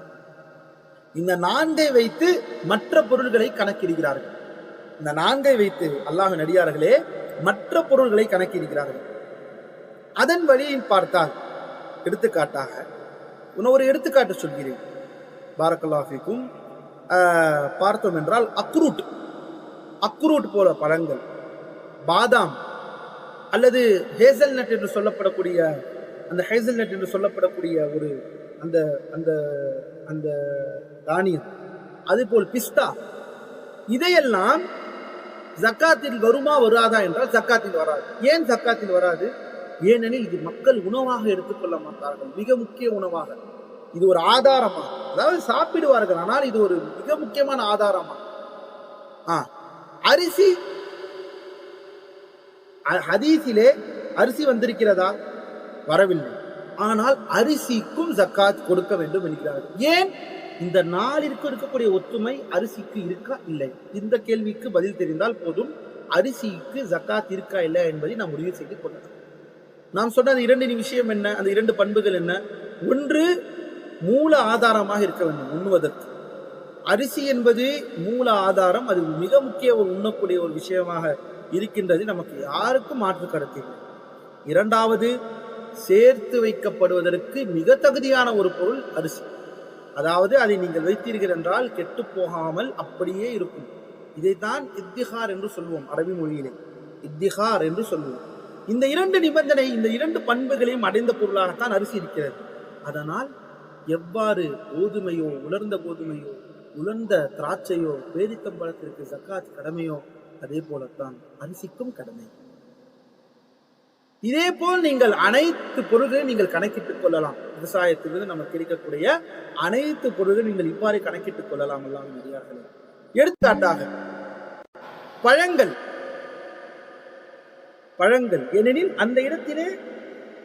இந்த 4ஐ வைத்து மற்ற பொருள்களை கணக்கிடுகிறார்கள். இந்த 4ஐ வைத்து அல்லாஹ்வின் அடியார்களே மற்ற பொருள்களை கணக்கிடுகிறார்கள். அதன் வழியில் பார்த்தால், எடுத்துக்காட்டாக ஒரு எடுத்துக்காட்டு சொல்கிறேன் பாரக்கல்லாஹு ஃபீக்கும். பார்த்தோம் என்றால் அக்ரூட் போல பழங்கள், பாதாம் அல்லது ஹேசல்நட் என்று சொல்லப்படக்கூடிய ஒரு அந்த அந்த அந்த தானியம், அதுபோல் பிஸ்தா, இதையெல்லாம் ஜக்காத்தில் வருமா வராதா என்றால் ஜக்காத்தில் வராது. ஏன் ஜக்காத்தில் வராது? ஏனெனில் இது மக்கள் உணவாக எடுத்துக்கொள்ள மாட்டார்கள், மிக முக்கிய உணவாக. இது ஒரு ஆதாரமாக, அதாவது சாப்பிடுவார்கள், ஆனால் இது ஒரு மிக முக்கியமான ஆதாரமாக. அரிசி, ஹதீஸிலே அரிசி வந்திருக்கிறதா? வரவில்லை. ஆனால் அரிசிக்கும் ஜக்காத் கொடுக்க வேண்டும் என்கிறார்கள். ஏன்? இந்த 4ற்கு இருக்கக்கூடிய ஒற்றுமை அரிசிக்கு இருக்கா இல்லை? இந்த கேள்விக்கு பதில் தெரிந்தால் போதும், அரிசிக்கு ஜக்காத் இருக்கா இல்லை என்பதை நாம் முடிவு செய்து கொள்ளலாம். நாம் சொன்ன அந்த 2 விஷயம் என்ன? அந்த 2 பண்புகள் என்ன? ஒன்று, மூல ஆதாரமாக இருக்க வேண்டும் உண்ணுவதற்கு. அரிசி என்பது மூல ஆதாரம், அது மிக முக்கிய ஒரு உண்ணக்கூடிய ஒரு விஷயமாக இருக்கின்றது, நமக்கு யாருக்கும் மாற்று கருத்து இல்லை. 2வது, சேர்த்து வைக்கப்படுவதற்கு மிக தகுதியான ஒரு பொருள் அரிசி. அதாவது அதை நீங்கள் வைத்தீர்கள் என்றால் கெட்டு போகாமல் அப்படியே இருக்கும். இதைத்தான் இத்திஹார் என்று சொல்வோம், அரபி மொழியிலே இத்திஹார் என்று சொல்வோம். இந்த 2 நிபந்தனை, இந்த 2 பண்புகளையும் அடைந்த பொருளாகத்தான் அரிசி இருக்கிறது. அதனால் எவ்வாறு கோதுமையோ, உலர்ந்த கோதுமையோ, உலர்ந்த திராட்சையோ, பேரித்தம்பழத்திற்கு ஜக்காத் கடமையோ, அதே போலத்தான் அரிசிக்கும் கடமை. இதே போல் நீங்கள் அனைத்து பொருள்களையும் நீங்கள் கணக்கிட்டுக் கொள்ளலாம். விவசாயத்திலிருந்து நமக்கு கிடைக்கக்கூடிய அனைத்து பொருள்களும் நீங்கள் இவ்வாறு கணக்கிட்டுக் கொள்ளலாம். அல்லாஹ்வின் அடியார்களே, எடுத்துக்காட்டாக பழங்கள், ஏனெனில் அந்த இடத்திலே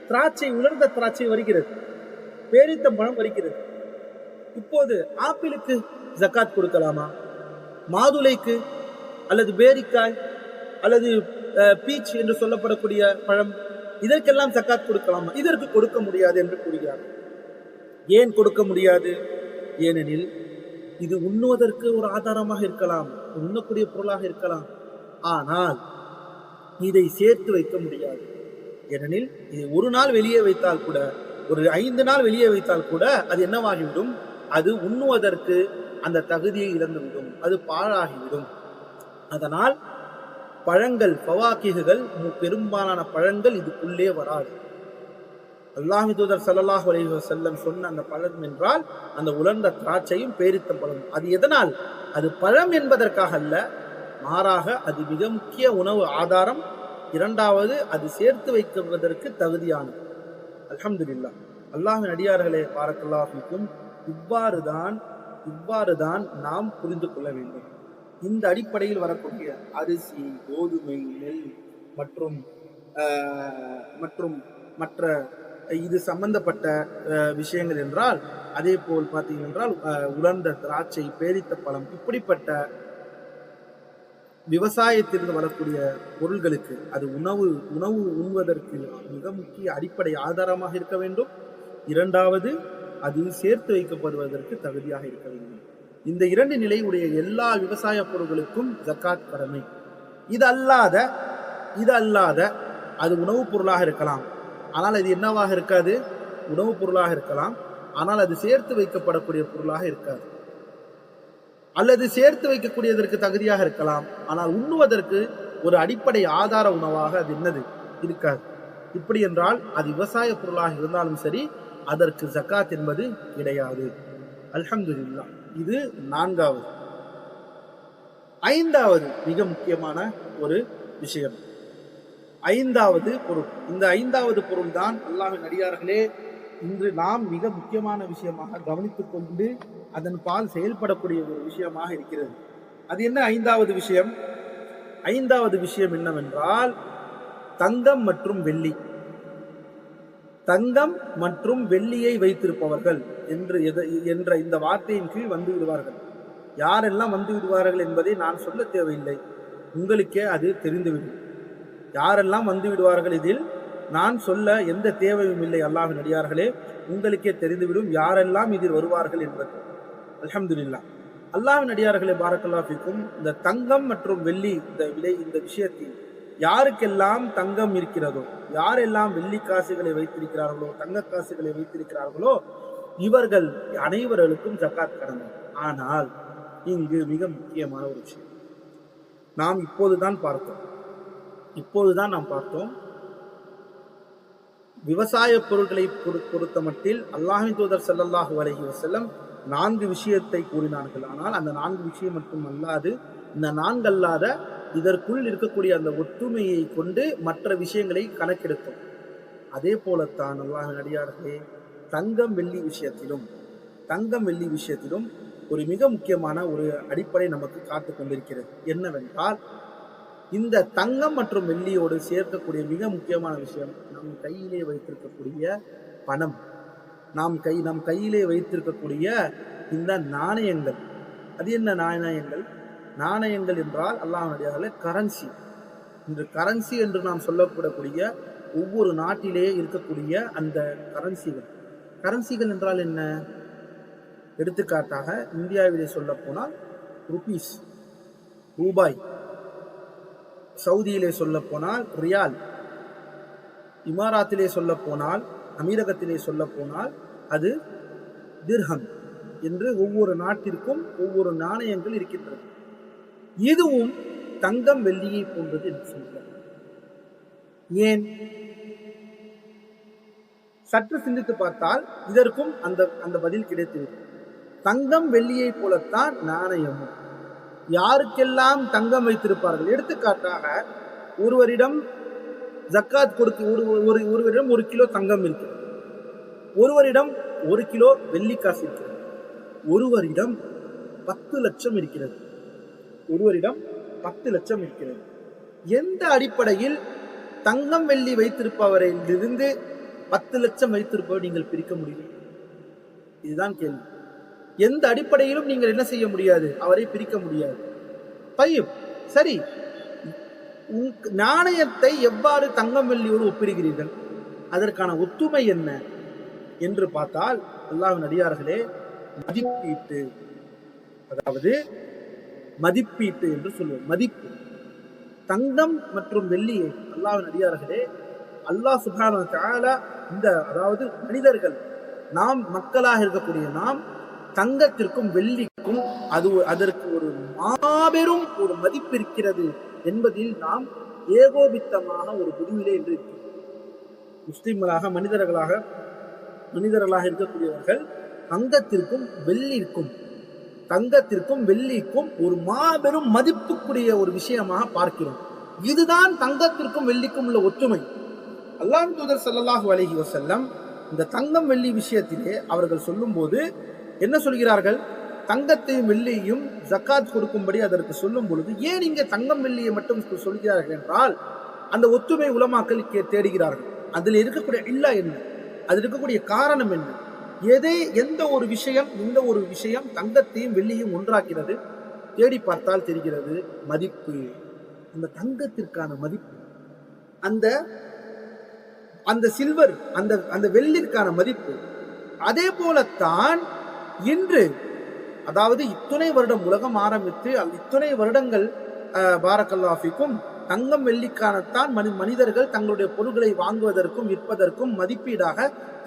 திராட்சை, உலர்ந்த திராட்சை வருகிறது, பேரித்தம்பழம் வருகிறது. இப்போது ஆப்பிளுக்கு ஜக்காத் கொடுக்கலாமா? மாதுளைக்கு அல்லது பேரிக்காய் அல்லது பீச் என்று சொல்லப்படக்கூடிய பழம், இதற்கெல்லாம் ஜக்காத் கொடுக்கலாமா? இதற்கு கொடுக்க முடியாது என்று கூறுகிறார். ஏன் கொடுக்க முடியாது? ஏனெனில் இது உண்ணுவதற்கு ஒரு ஆதாரமாக இருக்கலாம், உண்ணக்கூடிய பொருளாக இருக்கலாம். ஆனால் இதை சேர்த்து வைக்க முடியாது. ஏனெனில் இதை ஒரு நாள் வெளியே வைத்தால் கூட, ஒரு 5 நாள் வெளியே வைத்தால் கூட அது என்னவாகிவிடும்? அது உண்ணுவதற்கு அந்த தகுதியை இழந்துவிடும், அது பாழாகிவிடும். அதனால் பழங்கள், ஃபவாக்கிஹுகள், பெரும்பாலான பழங்கள் இதுக்குள்ளே வராது. அல்லாஹ்வின் தூதர் ஸல்லல்லாஹு அலைஹி வஸல்லம் சொன்ன அந்த பழம் என்றால் அந்த உலர்ந்த திராட்சையும் பேரித்தம்பழம். அது எதனால்? அது பழம் என்பதற்காக அல்ல, மாறாக அது மிக முக்கிய உணவு ஆதாரம். இரண்டாவது, அது சேர்த்து வைக்குவதற்கு தகுதியானது. அல்ஹம்துலில்லாஹ். அல்லாஹ்வின் அடியார்களே, பாரக்கல்லாஹு ஃபீக்கும். இவ்வாறுதான் நாம் புரிந்து கொள்ள வேண்டும். இந்த அடிப்படையில் வரக்கூடிய அரிசி, கோதுமை, நெல் மற்றும் மற்ற இது சம்பந்தப்பட்ட விஷயங்கள் என்றால், அதே போல் பார்த்தீங்க என்றால் உலர்ந்த திராட்சை, பேரித்த பழம், இப்படிப்பட்ட விவசாயத்திலிருந்து வரக்கூடிய பொருள்களுக்கு அது உணவு உண்வதற்கு மிக முக்கிய அடிப்படை ஆதாரமாக இருக்க வேண்டும். இரண்டாவது, அது சேர்த்து வைக்கப்படுவதற்கு தகுதியாக இருக்க வேண்டும். இந்த 2 நிலையுடைய எல்லா விவசாய பொருட்களுக்கும் ஜக்காத் கடமை. இது அல்லாத அது உணவுப் பொருளாக இருக்கலாம், ஆனால் அது என்னவாக இருக்காது? உணவுப் பொருளாக இருக்கலாம், ஆனால் அது சேர்த்து வைக்கப்படக்கூடிய பொருளாக இருக்காது. அல்லது சேர்த்து வைக்கக்கூடியதற்கு தகுதியாக இருக்கலாம், ஆனால் உண்ணுவதற்கு ஒரு அடிப்படை ஆதார உணவாக அது என்னது இருக்காது. இப்படி என்றால் அது விவசாய பொருளாக இருந்தாலும் சரி, அதற்கு ஜக்காத் என்பது கிடையாது. அல்ஹம்துலில்லாஹ். இது 4வது. 5வது மிக முக்கியமான ஒரு விஷயம், 5வது பொருள். இந்த 5வது பொருள் தான் அல்லாஹ்வின் அடியார்களே இன்று நாம் மிக முக்கியமான விஷயமாக கவனித்துக் கொண்டு அதன் பால் செயல்படக்கூடிய ஒரு விஷயமாக இருக்கிறது. அது என்ன 5வது விஷயம்? 5வது விஷயம் என்னவென்றால், தங்கம் மற்றும் வெள்ளி. தங்கம் மற்றும் வெள்ளியை வைத்திருப்பவர்கள் என்ற இந்த வார்த்தையின் கீழ் வந்து விடுவார்கள். யாரெல்லாம் வந்து விடுவார்கள் என்பதை நான் சொல்ல தேவையில்லை, உங்களுக்கே அது தெரிந்துவிடும். யாரெல்லாம் வந்து விடுவார்கள், இதில் நான் சொல்ல எந்த தேவையும் இல்லை. அல்லாஹ்வின் அடியார்களே, உங்களுக்கே தெரிந்துவிடும் யாரெல்லாம் இதில் வருவார்கள் என்பது. அல்ஹம்துலில்லாஹ். அல்லாஹ்வின் அடியார்களே, பாரக்கல்லாஹு ஃபீக்கும். இந்த தங்கம் மற்றும் வெள்ளி இந்த விஷயத்தில் யாருக்கெல்லாம் தங்கம் இருக்கிறதோ, யாரெல்லாம் வெள்ளி காசுகளை வைத்திருக்கிறார்களோ, தங்க காசுகளை வைத்திருக்கிறார்களோ, இவர்கள் அனைவர்களுக்கும் ஜக்காத் கடமை. ஆனால் இங்கு மிக முக்கியமான ஒரு விஷயம் நாம் இப்போதுதான் பார்த்தோம். விவசாய பொருட்களை பொறுத்த மட்டில் அல்லாஹ்வின் தூதர் ஸல்லல்லாஹு அலைஹி வஸல்லம் 4 விஷயத்தை கூறினார்கள். ஆனால் அந்த 4 விஷயம் மட்டும் அல்லாது, இந்த 4 அல்லாத இதற்குள் இருக்கக்கூடிய அந்த ஒற்றுமையை கொண்டு மற்ற விஷயங்களை கணக்கெடுக்கும். அதே போலத்தான் அல்லாஹ்வின் அடியார்களே, தங்கம் வெள்ளி விஷயத்திலும் ஒரு மிக முக்கியமான ஒரு அடிப்படை நமக்கு காத்து கொண்டிருக்கிறது. என்னவென்றால், இந்த தங்கம் மற்றும் வெள்ளியோடு சேர்க்கக்கூடிய மிக முக்கியமான விஷயம் நம் கையிலே வைத்திருக்கக்கூடிய பணம், நம் கையிலே வைத்திருக்கக்கூடிய இந்த நாணயங்கள். அது என்ன நாணயங்கள்? நாணயங்கள் என்றால் அல்லாஹ்வுடைய கரன்சி. இந்த கரன்சி என்று நாம் சொல்லப்படக்கூடிய ஒவ்வொரு நாட்டிலே இருக்கக்கூடிய அந்த கரன்சிகள் என்றால் என்ன? எடுத்துக்காட்டாக இந்தியாவிலே சொல்ல போனால் ருபீஸ், ரூபாய். சவுதியிலே சொல்ல போனால் ரியால். இமாராத்திலே சொல்ல போனால், அமீரகத்திலே சொல்ல போனால் அது திர்ஹம் என்று ஒவ்வொரு நாட்டிற்கும் ஒவ்வொரு நாணயங்கள் இருக்கின்றது. இதுவும் தங்கம் வெள்ளியை போன்றது என்று சொல்கிறார். ஏன்? சற்று சிந்தித்து பார்த்தால் இதற்கும் அந்த பதில் கிடைத்துவிடும். தங்கம் வெள்ளியை போலத்தான் நாணயமும். யாருக்கெல்லாம் தங்கம் வைத்திருப்பார்கள், எடுத்துக்காட்டாக ஒருவரிடம் ஜக்காத் கொடுக்க ஒருவரிடம் 1 கிலோ தங்கம் இருக்கிறது, ஒருவரிடம் 1 கிலோ வெள்ளிக்காசு இருக்கிறது, ஒருவரிடம் 10 லட்சம் இருக்கிறது, ஒருவரிடம் 10 லட்சம் இருக்கிறது. எந்த அடிப்படையில் தங்கம் வெள்ளி வைத்திருப்பவரிலிருந்து 10 லட்சம் வைத்திருப்பவர் நீங்கள் பிரிக்க முடியும்? இதுதான் கேள்வி. எந்த அடிப்படையிலும் நீங்கள் என்ன செய்ய முடியாது, அவரை பிரிக்க முடியாது. பையும் சரி, நாணயத்தை எவ்வாறு தங்கம் வெள்ளியோடு ஒப்பிடுகிறீர்கள்? அதற்கான ஒத்துமை என்ன என்று பார்த்தால், அல்லாஹ்வின் அடியார்களே, மதிப்பீட்டு, அதாவது மதிப்பீட்டு என்று சொல்லுவோம். மதிப்பு தங்கம் மற்றும் வெள்ளியை அல்லாஹ்வின் அடியார்களே, அல்லாஹ் சுப்ஹானஹு வ தஆலா இந்த, அதாவது மனிதர்கள், நாம் மக்களாக இருக்கக்கூடிய நாம் தங்கத்திற்கும் வெள்ளிக்கும் அதற்கு ஒரு மாபெரும் ஒரு மதிப்பு இருக்கிறது என்பதில் நாம் ஏகோபித்தமாக ஒரு முடிவிலே என்று முஸ்லிம்களாக மனிதர்களாக இருக்கக்கூடியவர்கள் தங்கத்திற்கும் வெள்ளிக்கும் ஒரு மாபெரும் மதிப்புக்குரிய ஒரு விஷயமாக பார்க்கிறோம். இதுதான் தங்கத்திற்கும் வெள்ளிக்கும் உள்ள ஒற்றுமை. அல்லாஹ்வின் தூதர் ஸல்லல்லாஹு அலைஹி வஸல்லம் இந்த தங்கம் வெள்ளி விஷயத்திலே அவர்கள் சொல்லும் போது என்ன சொல்கிறார்கள்? தங்கத்தையும் வெள்ளியையும் ஜக்காத் கொடுக்கும்படி அதற்கு சொல்லும் பொழுது ஏன் இங்கே தங்கம் வெள்ளியை மட்டும் சொல்கிறார்கள் என்றால், அந்த ஒற்றுமை உலமாக்கள் தேடுகிறார்கள். அதில் இருக்கக்கூடிய இல்லா என்ன, அதில் இருக்கக்கூடிய காரணம் என்ன, எந்த ஒரு விஷயம் தங்கத்தையும் வெள்ளியும் ஒன்றாக்கிறது? தேடி பார்த்தால் தெரிகிறது, மதிப்பு. அந்த தங்கத்திற்கான மதிப்பு, அந்த சில்வர், அந்த வெள்ளிற்கான மதிப்பு. அதே போலத்தான் இன்று, அதாவது இத்துணை வருடம் உலகம் ஆரம்பித்து இத்துணை வருடங்கள் பாரக்கல்லாஹு ஃபீக்கும் தங்கம் வெள்ளிக்கானத்தான் மனிதர்கள் தங்களுடைய பொருட்களை வாங்குவதற்கும் விற்பதற்கும் மதிப்பீடாக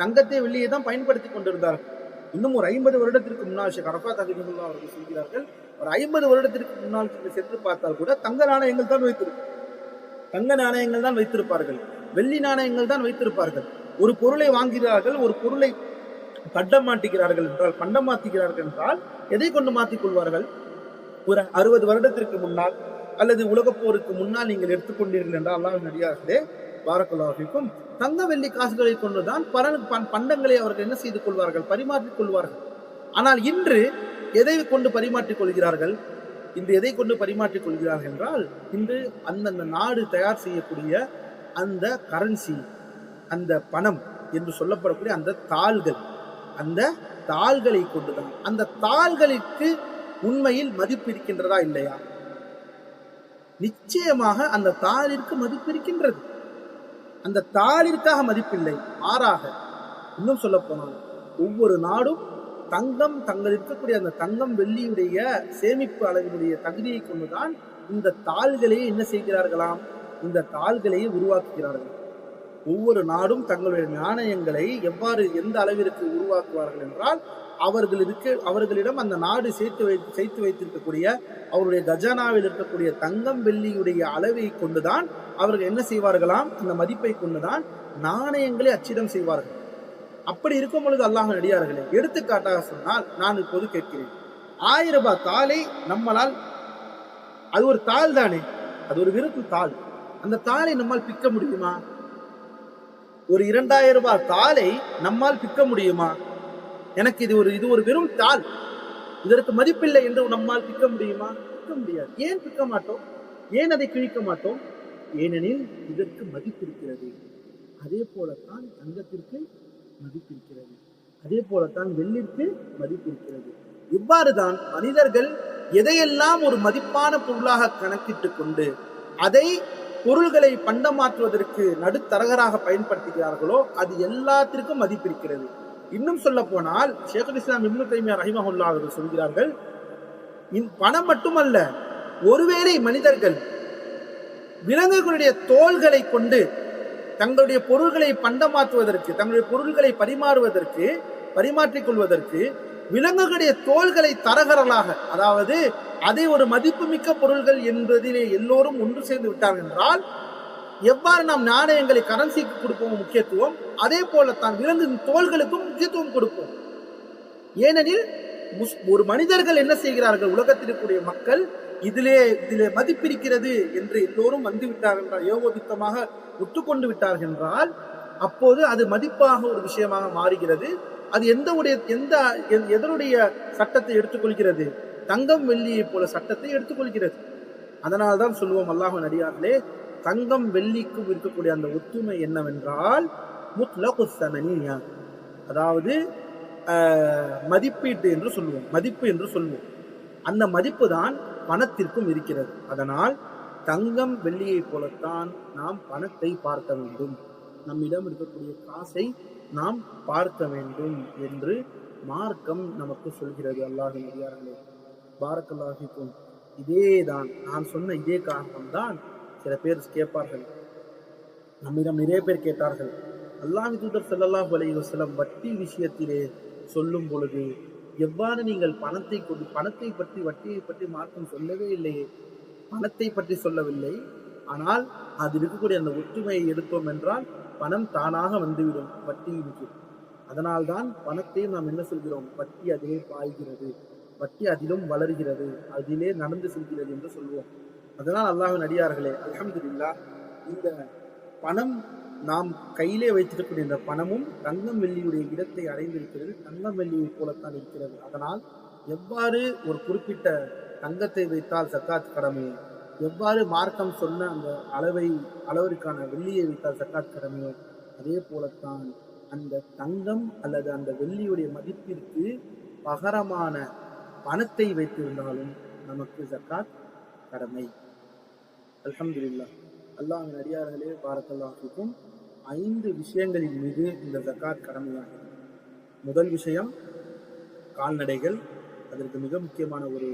தங்கத்தை வெள்ளியை தான் பயன்படுத்தி கொண்டிருந்தார்கள். இன்னும் ஒரு 50 வருடத்திற்கு முன்னால் ஷேக் அரஃபாத் ஹஃபிதுல்லாஹ் அவர்கள் சொல்கிறார்கள், ஒரு 50 வருடத்திற்கு முன்னால் சென்று பார்த்தால் கூட தங்க நாணயங்கள் தான் வைத்திருப்பார்கள், வெள்ளி நாணயங்கள் தான் வைத்திருப்பார்கள். ஒரு பொருளை வாங்குகிறார்கள், ஒரு பொருளை பண்டம் மாற்றுகிறார்கள் என்றால் எதை கொண்டு மாற்றிக் கொள்வார்கள்? ஒரு 60 வருடத்திற்கு முன்னால் அல்லது உலகப் போருக்கு முன்னால் நீங்கள் எடுத்துக்கொண்டீர்கள் என்றால் அல்லாஹ்வின் அடியார்களே, பாரக்கல்லாஹு ஃபீக்கும், தங்க வெள்ளி காசுகளை கொண்டுதான் பண்டங்களை அவர்கள் என்ன செய்து கொள்வார்கள்? பரிமாற்றிக் கொள்வார்கள். ஆனால் இன்று எதை கொண்டு பரிமாற்றிக் கொள்கிறார்கள்? என்றால், இன்று அந்தந்த நாடு தயார் செய்யக்கூடிய அந்த கரன்சி, அந்த பணம் என்று சொல்லப்படக்கூடிய அந்த தாள்களை கொண்டுதான். அந்த தாள்களுக்கு உண்மையில் மதிப்பு இருக்கின்றதா இல்லையா? நிச்சயமாக அந்த தாளிற்கு மதிப்பு இருக்கின்றது. அந்த தாளிற்காக மதிப்பில்லை, மாறாக இன்னும் சொல்ல போனால் ஒவ்வொரு நாடும் தங்கள் இருக்கக்கூடிய அந்த தங்கம் வெள்ளியுடைய சேமிப்பு அளவினுடைய தகுதியை கொண்டுதான் இந்த தாள்களையே என்ன செய்கிறார்களாம்? இந்த தாள்களையே உருவாக்குகிறார்கள். ஒவ்வொரு நாடும் தங்களுடைய நாணயங்களை எந்த அளவிற்கு உருவாக்குவார்கள் என்றால், அவர்களிடம் அந்த நாடு சேர்த்து வைத்திருக்கக்கூடிய அவருடைய கஜானாவில் இருக்கக்கூடிய தங்கம் வெள்ளியுடைய அளவை கொண்டுதான் அவர்கள் என்ன செய்வார்களாம்? இந்த மதிப்பை கொண்டுதான் நாணயங்களை அச்சிடம் செய்வார்கள். அப்படி இருக்கும் பொழுது அல்லாஹ்வின் அடியார்களே, எடுத்துக்காட்டாக சொன்னால், நான் இப்போது கேட்கிறேன், 1000 ரூபாய் தாளை நம்மளால், அது ஒரு தாள் தானே, அது ஒரு விருப்பு தாள், அந்த தாளை நம்மால் பிக்க முடியுமா? ஒரு 2000 ரூபாய் தாளை நம்மால் பிக்க முடியுமா? எனக்கு இது ஒரு வெறும் தாள், இதற்கு மதிப்பில்லை என்று நம்மால் பிக்க முடியுமா? பிக்க முடியாது. ஏன் பிக்க மாட்டோம்? ஏன் அதை கிழிக்க மாட்டோம்? ஏனெனில் இதற்கு மதிப்பு இருக்கிறது. அதே போலத்தான் தங்கத்திற்கு மதிப்பு இருக்கிறது, அதே போலத்தான் வெள்ளிற்கு மதிப்பு இருக்கிறது. இவ்வாறுதான் மனிதர்கள் எதையெல்லாம் ஒரு மதிப்பான பொருளாக கணக்கிட்டு கொண்டு அதை பொருள்களை பண்டமாற்றுவதற்கு நடுத்தரகராக பயன்படுத்துகிறார்களோ அது எல்லாத்திற்கும் மதிப்பிருக்கிறது. இன்னும் சொல்ல போனால் ஷேகுல் இஸ்லாம் இப்னு தைமியா ரஹிமஹுல்லாஹ் அவர்கள் சொல்கிறார்கள், பணம் மட்டுமல்ல, ஒருவேளை மனிதர்கள் விலங்குகளுடைய தோள்களை கொண்டு தங்களுடைய பொருள்களை பண்டமாற்றுவதற்கு, தங்களுடைய பொருள்களை பரிமாற்றிக் கொள்வதற்கு விலங்குகளுடைய தோள்களை தரகர்களாக, அதாவது அதை ஒரு மதிப்புமிக்க பொருள்கள் என்பதிலே எல்லோரும் ஒன்று சேர்ந்து விட்டார்கள் என்றால், எவ்வாறு நாம் நாணயங்களை கரன்சிக்கு கொடுப்போம் முக்கியத்துவம், அதே போலத்தான் விலங்கின் தோள்களுக்கும் முக்கியத்துவம் கொடுப்போம். ஏனெனில் ஒரு மனிதர்கள் என்ன செய்கிறார்கள்? உலகத்தில் இருக்கக்கூடிய மக்கள் இதிலே மதிப்பிருக்கிறது என்று எல்லோரும் வந்து விட்டார்கள் என்றால், ஏகோபித்தமாக ஒத்துக்கொண்டு விட்டார்கள் என்றால், அப்போது அது மதிப்பாக ஒரு விஷயமாக மாறுகிறது. அது எதனுடைய சட்டத்தை எடுத்துக்கொள்கிறது? தங்கம் வெள்ளியை போல சட்டத்தை எடுத்துக்கொள்கிறது. அதனால்தான் சொல்லுவோம், அல்லாஹ்வின் அடியார்களே, தங்கம் வெள்ளிக்கும் இருக்கக்கூடிய அந்த ஒத்துமை என்னவென்றால் முத்லகு ஸமனியா, அதாவது மதிப்பீட்டு என்று சொல்லுவோம், மதிப்பு என்று சொல்லுவோம். அந்த மதிப்பு தான் பணத்திற்கும் இருக்கிறது. அதனால் தங்கம் வெள்ளியை போலத்தான் நாம் பணத்தை பார்க்க வேண்டும், நம்மிடம் இருக்கக்கூடிய காசை நாம் பார்க்க வேண்டும் என்று மார்க்கம் நமக்கு சொல்கிறது. அல்லாஹ்வின் அடியார்களே, பாரக்கல்லாஹு ஃபீக்கும். இதேதான் நான் சொன்ன இதே காரணம்தான் சில பேர் கேட்பார்கள், நம்மிடம் நிறைய பேர் கேட்டார்கள், அல்லாஹ்வின் தூதர் ஸல்லல்லாஹு அலைஹி வஸல்லம் வட்டி விஷயத்திலே சொல்லும் பொழுது எவ்வாறு நீங்கள் பணத்தை பற்றி வட்டியை பற்றி மார்க்கம் சொல்லவே இல்லையே, பணத்தை பற்றி சொல்லவில்லை, ஆனால் அது இருக்கக்கூடிய அந்த ஒற்றுமையை எடுத்தோம் என்றால் பணம் தானாக வந்துவிடும் வட்டியின் கீழ். அதனால்தான் பணத்தையும் நாம் என்ன சொல்கிறோம், வட்டி அதிலே பாய்கிறது, வட்டி அதிலும் வளர்கிறது, அதிலே நடந்து செல்கிறது என்று சொல்வோம். அதனால் அல்லாஹ்வின் அடியார்களே, அல்ஹம்துலில்லாஹ், இந்த பணம் நாம் கையிலே வைத்திருக்கக்கூடிய இந்த பணமும் தங்கம் வெள்ளியுடைய இடத்தை அடைந்திருக்கிறது, தங்கம் வெள்ளியை போலத்தான் இருக்கிறது. அதனால் எவ்வாறு ஒரு குறிப்பிட்ட தங்கத்தை வைத்தால் ஜக்காத் கடமையோ, எவ்வாறு மார்க்கம் சொன்ன அந்த அளவிற்கான வெள்ளியை வைத்தால் ஜக்காத் கடமையோ, அதே போலத்தான் அந்த தங்கம் அல்லது அந்த வெள்ளியுடைய மதிப்பிற்கு பகரமான பணத்தை வைத்திருந்தாலும் நமக்கு ஜக்காத் கடமை. அல்ஹம்துலில்லாஹ். அல்லாஹ்வின் அடியார்களே, பாரக்கல்லாஹு ஃபீக்கும். 5 விஷயங்களின் மீது இந்த ஜக்காத் கடமையாகிறது. முதல் விஷயம் கால்நடைகள். அதற்கு மிக முக்கியமான ஒரு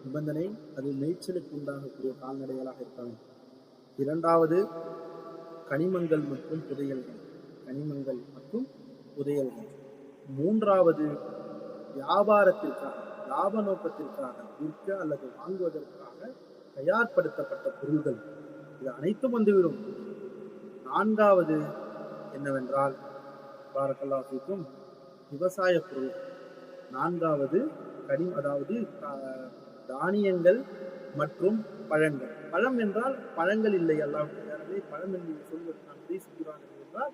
நிபந்தனை, அது மேய்ச்சலுக்கு உண்டாகக்கூடிய கால்நடைகளாக இருக்க வேண்டும். இரண்டாவது கனிமங்கள் மற்றும் புதையல்கள், கனிமங்கள் மற்றும் புதையல்கள். மூன்றாவது வியாபாரத்திற்காக, லாப நோக்கத்திற்காக விற்க அல்லது வாங்குவதற்காக தயார்படுத்தப்பட்ட பொருள்கள், இது அனைத்தும் வந்துவிடும். நான்காவது என்னவென்றால் பாரக்கல்லாஹு ஃபீக்கும் விவசாய பொருள். நான்காவது அதாவது தானியங்கள் மற்றும் பழங்கள். பழம் என்றால் பழங்கள் இல்லை, அல்லாஹ்வுடைய பழம் என்று சொல்வது நான் பேசுகிறான் என்றால்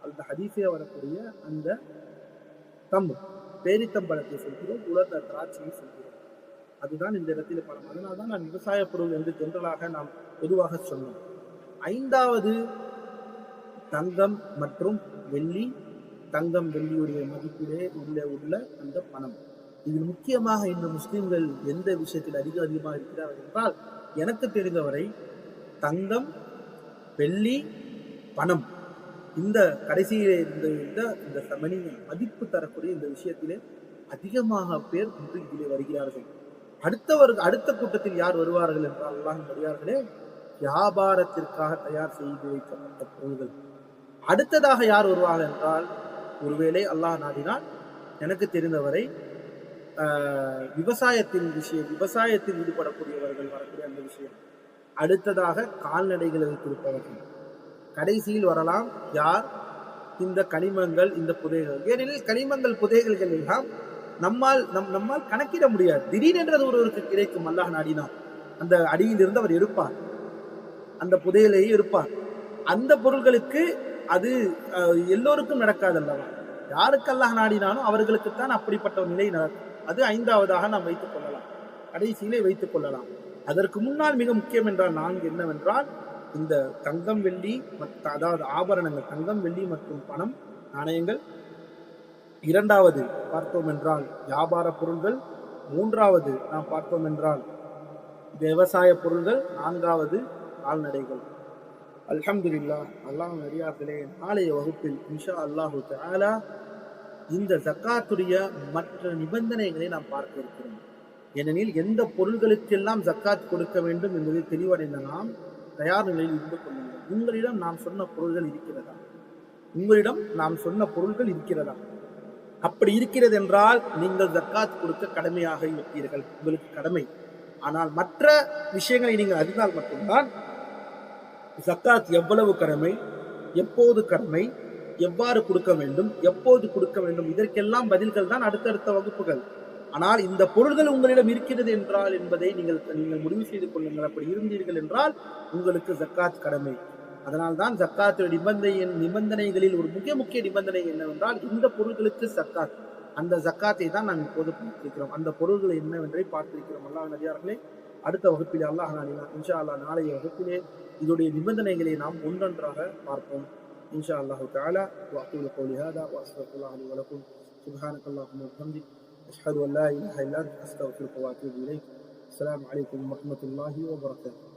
அந்த ஹதீஸே வரக்கூடிய அந்த பேரித்தம்பழத்தை சொல்கிறோம், உலர்ந்த திராட்சையை சொல்கிறோம். அதுதான் இந்த இடத்தில் பழம். அதனால்தான் நான் விவசாய பொருள் என்று ஜென்ரலாக நாம் பொதுவாக சொன்னோம். ஐந்தாவது தங்கம் மற்றும் வெள்ளி, தங்கம் வெள்ளியுடைய மதிப்பிலே உள்ள அந்த பணம். இதில் முக்கியமாக இந்த முஸ்லிம்கள் எந்த விஷயத்தில் அதிகமாக இருக்கிறார்கள் என்றால், எனக்கு தெரிந்தவரை தங்கம், வெள்ளி, பணம், இந்த கடைசியிலே இந்த சமணியை மதிப்பு தரக்கூடிய இந்த விஷயத்திலே அதிகமாக பேர் இன்று இதிலே வருகிறார்கள். அடுத்த கூட்டத்தில் யார் வருவார்கள் என்றால், அல்லாஹ்வின் அடியார்களே, வியாபாரத்திற்காக தயார் செய்து வைக்கப்பட்ட பொருள்கள். அடுத்ததாக யார் வருவார்கள் என்றால், ஒருவேளை அல்லாஹ் நாடினால் எனக்கு தெரிந்தவரை விவசாயத்தில் ஈடுபடக்கூடியவர்கள் வரக்கூடிய அந்த விஷயம். அடுத்ததாக கால்நடைகளை வைத்திருப்பவர்கள். கடைசியில் வரலாம் யார், இந்த கனிமங்கள், இந்த புதைகள். ஏனெனில் கனிமங்கள் புதைகள் எல்லாம் நம்மால் கணக்கிட முடியாது. திடீரென்றது ஒருவருக்கு கிடைக்கும், அல்லாஹ் நாடினால் அந்த அடியில் இருந்து அவர் எடுப்பார், அந்த புதையலையே இருப்பார். அந்த பொருள்களுக்கு அது எல்லோருக்கும் நடக்காது அல்லவா? யாருக்கு அல்லாஹ் நாடினாலும் அவர்களுக்குத்தான் அப்படிப்பட்ட ஒரு நிலை நடக்கும். அது ஐந்தாவதாக நாம் வைத்துக் கொள்ளலாம், கடைசியிலே வைத்துக் கொள்ளலாம். அதற்கு முன்னால் மிக முக்கியம் என்றால் 4 என்னவென்றால், இந்த தங்கம் வெள்ளி அதாவது ஆபரணங்கள், தங்கம் வெள்ளி மற்றும் பணம், நாணயங்கள். இரண்டாவது பார்த்தோம் என்றால் வியாபார பொருள்கள். மூன்றாவது நாம் பார்த்தோம் என்றால் விவசாய பொருள்கள். நான்காவது கால்நடைகள். அல்ஹம்துலில்லாஹ். அல்லாஹ்வின் அடியார்களே, நாளைய வகுப்பில் இன்ஷா அல்லாஹு தஆலா இந்த ஜக்காத்துடைய மற்ற நிபந்தனைகளை நாம் பார்க்க இருக்கிறோம். ஏனெனில் எந்த பொருள்களுக்கெல்லாம் ஜக்காத் கொடுக்க வேண்டும் என்பதை தெளிவடைந்த நாம் தயார் நிலையில் இருந்து கொள்ளுங்கள். உங்களிடம் நாம் சொன்ன பொருள்கள் இருக்கிறதா? அப்படி இருக்கிறது என்றால் நீங்கள் ஜக்காத் கொடுக்க கடமையாக இருப்பீர்கள், உங்களுக்கு கடமை. ஆனால் மற்ற விஷயங்களை நீங்கள் அறிந்தால் மட்டும்தான் ஜக்காத் எவ்வளவு கடமை, எப்போது கடமை, எவ்வாறு கொடுக்க வேண்டும், எப்போது கொடுக்க வேண்டும், இதற்கெல்லாம் பதில்கள் தான் அடுத்தடுத்த வகுப்புகள். ஆனால் இந்த பொருள்கள் உங்களிடம் இருக்கிறது என்றால் என்பதை நீங்கள் முடிவு செய்து கொள்ளுங்கள். அப்படி இருந்தீர்கள் என்றால் உங்களுக்கு ஜக்காத் கடமை. அதனால்தான் ஜக்காத்துடைய நிபந்தனைகளில் ஒரு முக்கிய நிபந்தனை என்னவென்றால் இந்த பொருள்களுக்கு ஜக்காத், அந்த ஜக்காத்தை தான் நாம் இப்போது பார்த்திருக்கிறோம். அந்த பொருள்கள் என்னவென்றை பார்த்திருக்கிறோம். அல்லாஹ் நடிகார்களே, அடுத்த வகுப்பிலே இன்ஷா அல்லாஹ் நாளைய வகுப்பிலே இதோடைய நிபந்தனைகளை நாம் ஒன்றொன்றாக பார்ப்போம். இன்ஷா அல்லாஹு தஆலா. வஅகூலு கௌலி ஹாதா வஅஸ்தக்ஃபிருல்லாஹ் லி வ லக்கும். சுப்ஹானக்கல்லாஹும்ம வ பிஹம்திக் அஷ்ஹது அன் லா இலாஹா இல்லா அன்த அஸ்தக்ஃபிருக வ அத்தூபு இலைக். அஸ்ஸலாமு அலைக்கும் வரஹ்மத்துல்லாஹி வ பரகாத்துஹு.